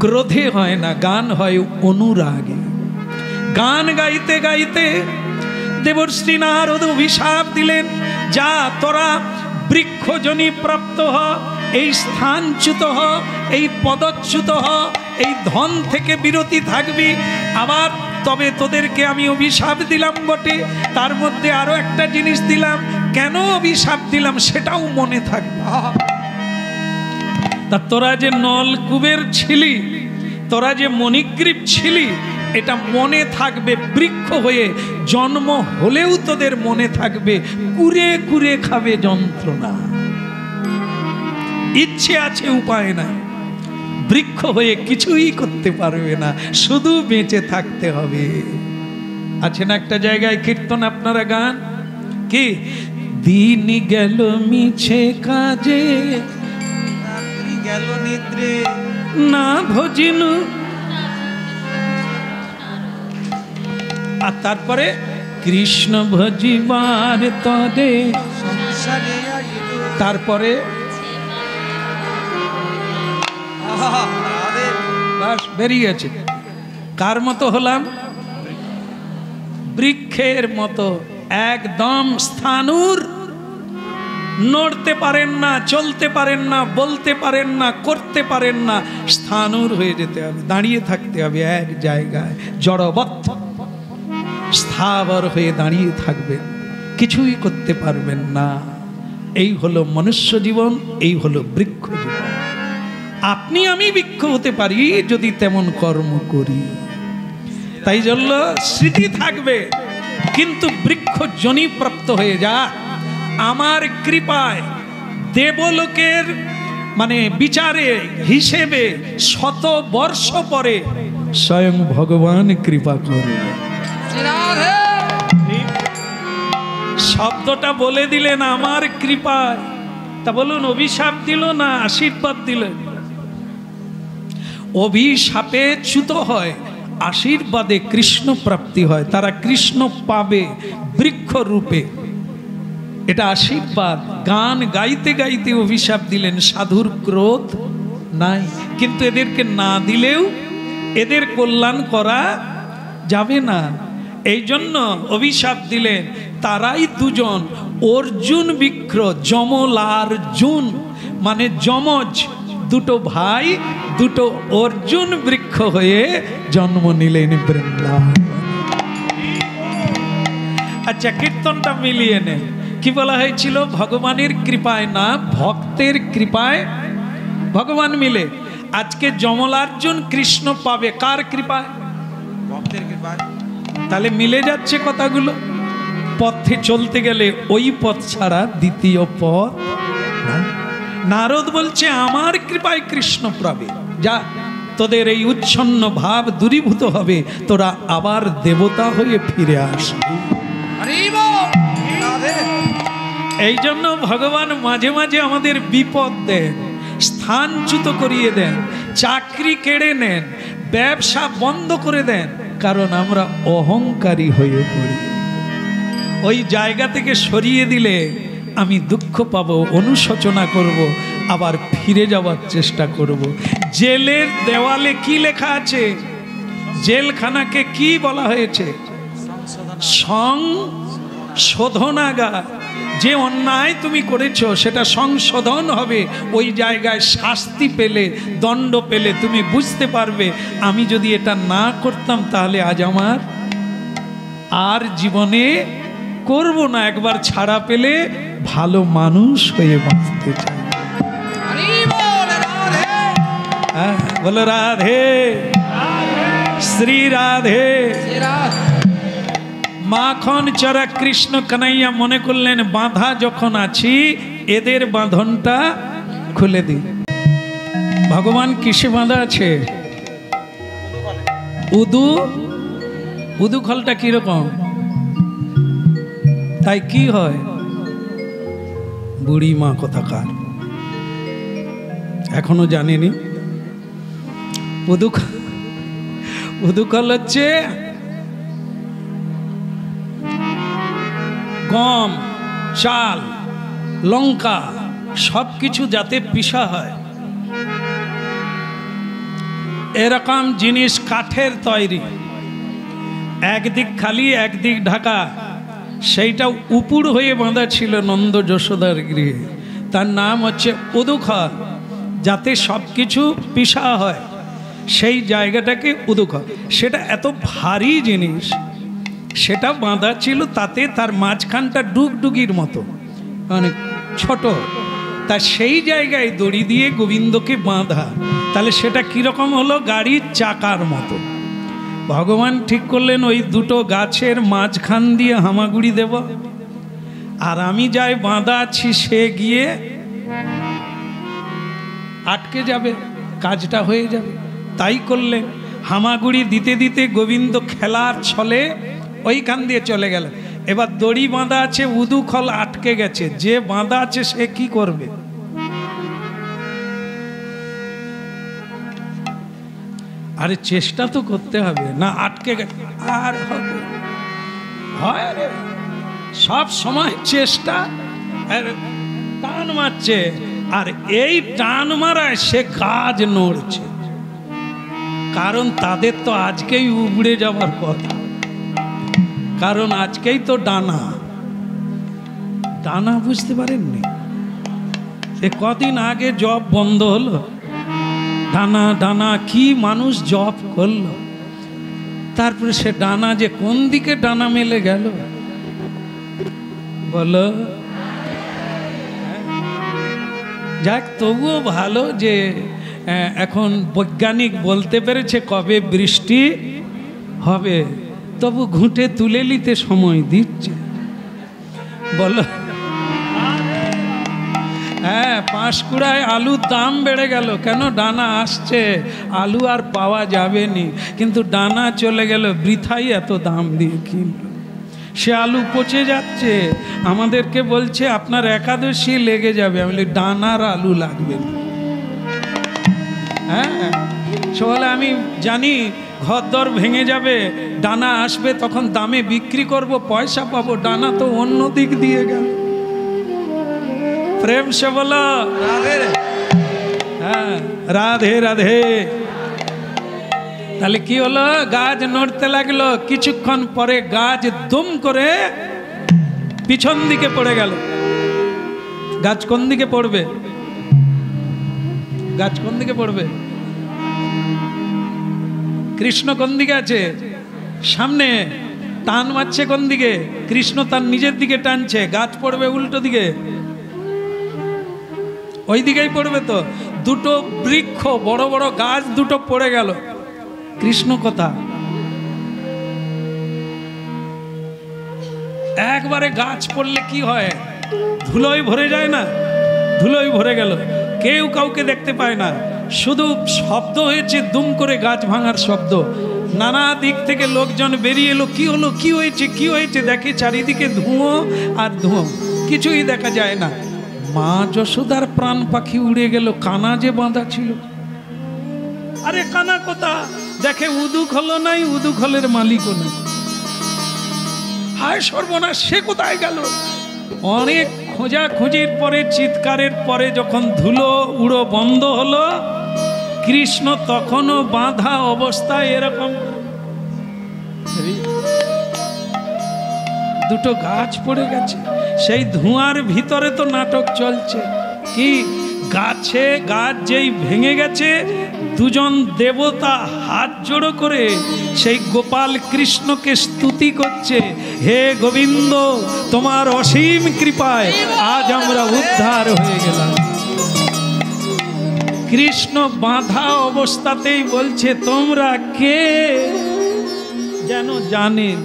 ক্রোধে হয় না, গান হয় অনুরাগে। গান গাইতে গাইতে দেবশ্রী নারদ অভিশাপ দিলেন, যা তোরা বৃক্ষজনী প্রাপ্ত হ, এই স্থানচ্যুত হ, এই পদচ্যুত হ, এই ধন থেকে বিরতি থাকবি। আবার তবে তোদেরকে আমি অভিশাপ দিলাম বটে, তার মধ্যে আরো একটা জিনিস দিলাম, কেন অভিশাপ দিলাম সেটাও মনে থাকবে। তা তোরা যে নলকূপের ছিলি, তোরা যে মণিগ্রীব ছিলি, এটা মনে থাকবে। বৃক্ষ হয়ে জন্ম হলেও তোদের মনে থাকবে, কুরে কুরে খাবে যন্ত্রণা। ইচ্ছে আছে, উপায় নাই, বৃক্ষ হয়ে কিছুই করতে পারবে না, শুধু বেঁচে থাকতে হবে। আছে না একটা জায়গায় কীর্তন, আপনারা গান কি, দিন গেল মিছে কাজে, গেল নিদ্রে, না ভজিনু, আর তারপরে কৃষ্ণ ভজিবার তরে, তারপরে বাস বেরিয়েছে। কার মতো হলাম? বৃক্ষের মতো, একদম স্থানুর, নড়তে পারেন না, চলতে পারেন না, বলতে পারেন না, করতে পারেন না, স্থানুর হয়ে যেতে হবে, দাঁড়িয়ে থাকতে হবে এক জায়গায়, জড়বৎ স্থাবর হয়ে দাঁড়িয়ে থাকবেন, কিছুই করতে পারবেন না। এই হলো মনুষ্য জীবন, এই হলো বৃক্ষ জীবন। আপনি আমি বৃক্ষ হতে পারি যদি তেমন কর্ম করি, তাই জন্য স্মৃতি থাকবে, কিন্তু বৃক্ষ জনি প্রাপ্ত হয়ে যা। আমার কৃপায় দেবলোকের মানে বিচারে হিসেবে 100 বর্ষ পরে স্বয়ং ভগবান কৃপা করে। শব্দটা বলে দিলেন আমার কৃপায়, তা বলুন অভিশাপ দিল না আশীর্বাদ দিলেন? অভিশাপে চ্যুত হয়, আশীর্বাদে কৃষ্ণ প্রাপ্তি হয়, তারা কৃষ্ণ পাবে বৃক্ষ রূপে, এটা আশীর্বাদ। গান গাইতে গাইতে অভিশাপ দিলেন, সাধুর ক্রোধ নাই, কিন্তু এদেরকে না দিলেও এদের কল্যাণ করা যাবে না, এই জন্য অভিশাপ দিলেন। তারাই দুজন, অর্জুন বৃক্ষ, যমল আর জুন, মানে যমজ দুটো ভাই, দুটো অর্জুন বৃক্ষ হয়ে জন্ম নিলেন বৃন্দাবন। আচ্ছা, কীর্তনটা মিলিয়ে নে। কি বলা হয়েছিল? ভগবানের কৃপায় না, ভক্তের কৃপায় ভগবান মিলে। আজকে যমলার্জুন কৃষ্ণ পাবে কার কৃপায়? ভক্তের কৃপায়। তাহলে মিলে যাচ্ছে কথাগুলো। পথে চলতে গেলে ওই পথ ছাড়া দ্বিতীয় পথ নাই। নারদ বলছে আমার কৃপায় কৃষ্ণ পাবে। যা, তোদের এই উচ্ছন্ন ভাব দূরীভূত হবে, তোরা আবার দেবতা হয়ে ফিরে আসবি। এই জন্য ভগবান মাঝে মাঝে আমাদের বিপদ দেন, স্থানচ্যুত করিয়ে দেন, চাকরি কেড়ে নেন, ব্যবসা বন্ধ করে দেন, কারণ আমরা অহংকারী হয়ে পড়ি। ওই জায়গা থেকে সরিয়ে দিলে আমি দুঃখ পাবো, অনুশোচনা করব, আবার ফিরে যাওয়ার চেষ্টা করব। জেলের দেওয়ালে কি লেখা আছে? জেলখানাকে কি বলা হয়েছে? সংশোধনাগার। যে অন্যায় তুমি করেছো সেটা সংশোধন হবে। ওই জায়গায় শাস্তি পেলে, দণ্ড পেলে তুমি বুঝতে পারবে আমি যদি এটা না করতাম তাহলে আজ আমার আর জীবনে করব না। একবার ছাড়া পেলে ভালো মানুষ হয়ে বাঁচতে চাই। বলো রাধে, শ্রী রাধে। মাখন চরা কৃষ্ণ কানাইয়া মনে করলেন বাঁধা যখন আছি এদের বাঁধনটা খুলে দিই। ভগবান কিসে বাঁধা আছে? উদুখলটা কিরকম? তাই কি হয়? বুড়ি মা কোথাকার এখনো জানেনি। উদুখল হচ্ছে গম, চাল, লঙ্কা সব কিছু যাতে পিষা হয়, এরকম জিনিস কাঠের তৈরি, একদিক খালি একদিক ঢাকা। সেইটা উপুড় হয়ে বাঁধা ছিল নন্দ যশোদার গৃহে। তার নাম হচ্ছে উদুখল, যাতে সব কিছু পিষা হয় সেই জায়গাটাকে উদুখল। সেটা এত ভারী জিনিস, সেটা বাঁধা ছিল, তাতে তার মাঝখানটা ডুগডুগির মতো মানে ছোট। তা সেই জায়গায় দড়ি দিয়ে গোবিন্দকে বাঁধা। তাহলে সেটা কীরকম হলো? গাড়ির চাকার মতো। ভগবান ঠিক করলেন ওই দুটো গাছের মাঝখান দিয়ে হামাগুড়ি দেব, আর আমি যাই বাঁধা আছি সে গিয়ে আটকে যাবে, কাজটা হয়ে যাবে। তাই করলেন। হামাগুড়ি দিতে দিতে গোবিন্দ খেলার ছলে ওইখান দিয়ে চলে গেল। এবার দড়ি বাঁধা আছে, উদুখল আটকে গেছে। যে বাঁধা আছে সে কি করবে? আরে চেষ্টা তো করতে হবে না, আটকে গেছে আর হবে? হয় রে, সব সময় চেষ্টা, টান মারছে, আর এই টান মারায় সে গাছ নড়ছে। কারণ তাদের তো আজকেই উবড়ে যাবার কথা, কারণ আজকেই তো ডানা। ডানা বুঝতে পারেননি? সে কদিন আগে জব বন্ধ হলো, ডানা ডানা কি মানুষ জব করলো, তারপরে সে ডানা যে কোন দিকে ডানা মেলে গেল বলো। যাক, তবুও ভালো যে এখন বৈজ্ঞানিক বলতে পেরেছে কবে বৃষ্টি হবে, তবু ঘুঁটে তুলে নিতে সময় দিচ্ছে। বলো হ্যাঁ, পাঁশকুড়ায় আলুর দাম বেড়ে গেল কেন? ডানা আসছে, আলু আর পাওয়া যাবে নি, কিন্তু ডানা চলে গেল, বৃথাই এত দাম দিয়ে কিনল। সে আলু পচে যাচ্ছে, আমাদেরকে বলছে আপনার একাদশী লেগে যাবে। আমি বলি ডানার আলু লাগবে না। হ্যাঁ, সবাই আমি জানি ঘরদর ভেঙে যাবে, ডানা আসবে, তখন দামে বিক্রি করব, পয়সা পাবো। ডানা তো অন্য দিক দিয়ে গেল। প্রেম সে বলো হ্যাঁ, রাধে রাধে। তাহলে কি হলো? গাছ নড়তে লাগলো, কিছুক্ষণ পরে গাছ দুম করে পিছন দিকে পড়ে গেল। গাছ কোন দিকে পড়বে? গাছ কোন দিকে পড়বে? কৃষ্ণ কোন দিকে আছে? সামনে। টান মারছে কোন দিকে? কৃষ্ণ তার নিজের দিকে টানছে, গাছ পড়বে উল্টো দিকে, ওই দিকেই পড়বে। তো দুটো বৃক্ষ, বড় বড় গাছ দুটো পড়ে গেল, কৃষ্ণ কথা একবারে গাছ পড়লে কি হয়? ধুলোয় ভরে যায় না? ধুলোয় ভরে গেল, কেউ কাউকে দেখতে পায় না, শুধু শব্দ হয়েছে দুম করে গাছ ভাঙার শব্দ। নানা দিক থেকে লোকজন বেরিয়ে এলো, কি হলো, কি হয়েছে, কি হয়েছে? দেখে চারিদিকে ধুঁয়ো আর ধুঁয়ো, কিছুই দেখা যায় না। মা যশোদার প্রাণ পাখি উড়ে গেল, কানা যে বাঁধা ছিল। আরে কানা কোথা? দেখে উদুখল নাই, উদুখলের মালিকও নাই। হায় সর্বনাশ, সে কোথায় গেল? অনেক খোঁজাখুঁজির পরে, চিৎকারের পরে যখন ধুলো উড়ো বন্ধ হলো, কৃষ্ণ তখনও বাঁধা অবস্থায় এরকম দুটো গাছ পড়ে গেছে। সেই ধোঁয়ার ভিতরে তো নাটক চলছে। কি গাছে গাছ যেই ভেঙে গেছে, দুজন দেবতা হাত জোড়ো করে সেই গোপাল কৃষ্ণকে স্তুতি করছে, হে গোবিন্দ, তোমার অসীম কৃপায় আজ আমরা উদ্ধার হয়ে গেলাম। কৃষ্ণ বাঁধা অবস্থাতেই বলছে, তোমরা কে? যেন জানেন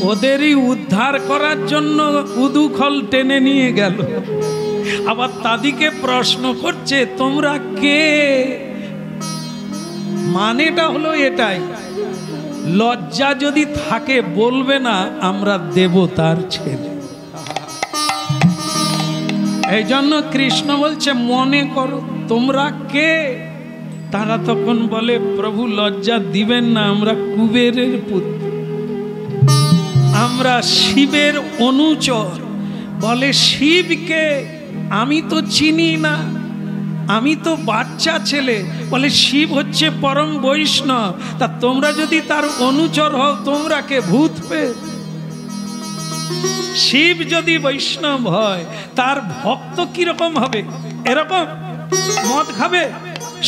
ওদেরই উদ্ধার করার জন্য উদুখল টেনে নিয়ে গেল। আবার তাদিকে প্রশ্ন করছে, তোমরা কে? মানেটা হলো এটাই, লজ্জা যদি থাকে বলবে না আমরা দেবতার ছেলে। এই জন্য কৃষ্ণ বলছে, মনে করো তোমরা কে? তারা তখন বলে, প্রভু লজ্জা দিবেন না, আমরা কুবেরের পুত্র, আমরা শিবের অনুচর। বলে, শিবকে আমি তো চিনি না, আমি তো বাচ্চা ছেলে। বলে, শিব হচ্ছে পরম বৈষ্ণব, তা তোমরা যদি তার অনুচর হও, তোমরা কে ভূত পেয়ে? শিব যদি বৈষ্ণব হয়, তার ভক্ত কিরকম হবে? এরকম মদ খাবে,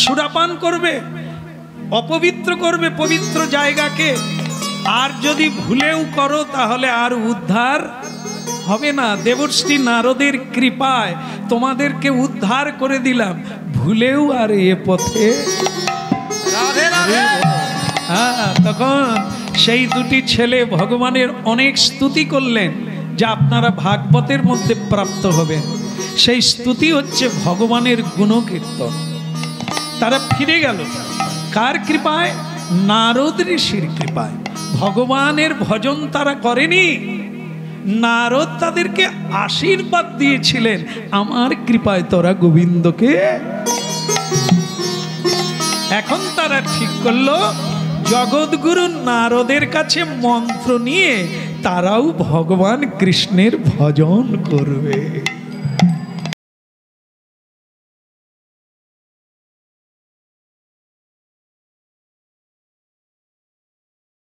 সুরাপান করবে, অপবিত্র করবে পবিত্র জায়গাকে। আর যদি ভুলেও করো তাহলে আর উদ্ধার হবে না। দেবশ্রী নারদের কৃপায় তোমাদেরকে উদ্ধার করে দিলাম, ভুলেও আর এ পথে। তখন সেই দুটি ছেলে ভগবানের অনেক স্তুতি করলেন, যা আপনারা ভাগবতের মধ্যে প্রাপ্ত হবেন। সেই স্তুতি হচ্ছে ভগবানের গুণকীর্তন। তারা ফিরে গেল কার কৃপায়? নারদ ঋষির কৃপায়। ভগবানের ভজন তারা করেনি, নারদ তাদেরকে আশীর্বাদ দিয়েছিলেন, আমার কৃপায় তোরা গোবিন্দকে। এখন তারা ঠিক করলো জগৎগুরু নারদের কাছে মন্ত্র নিয়ে তারাও ভগবান কৃষ্ণের ভজন করবে।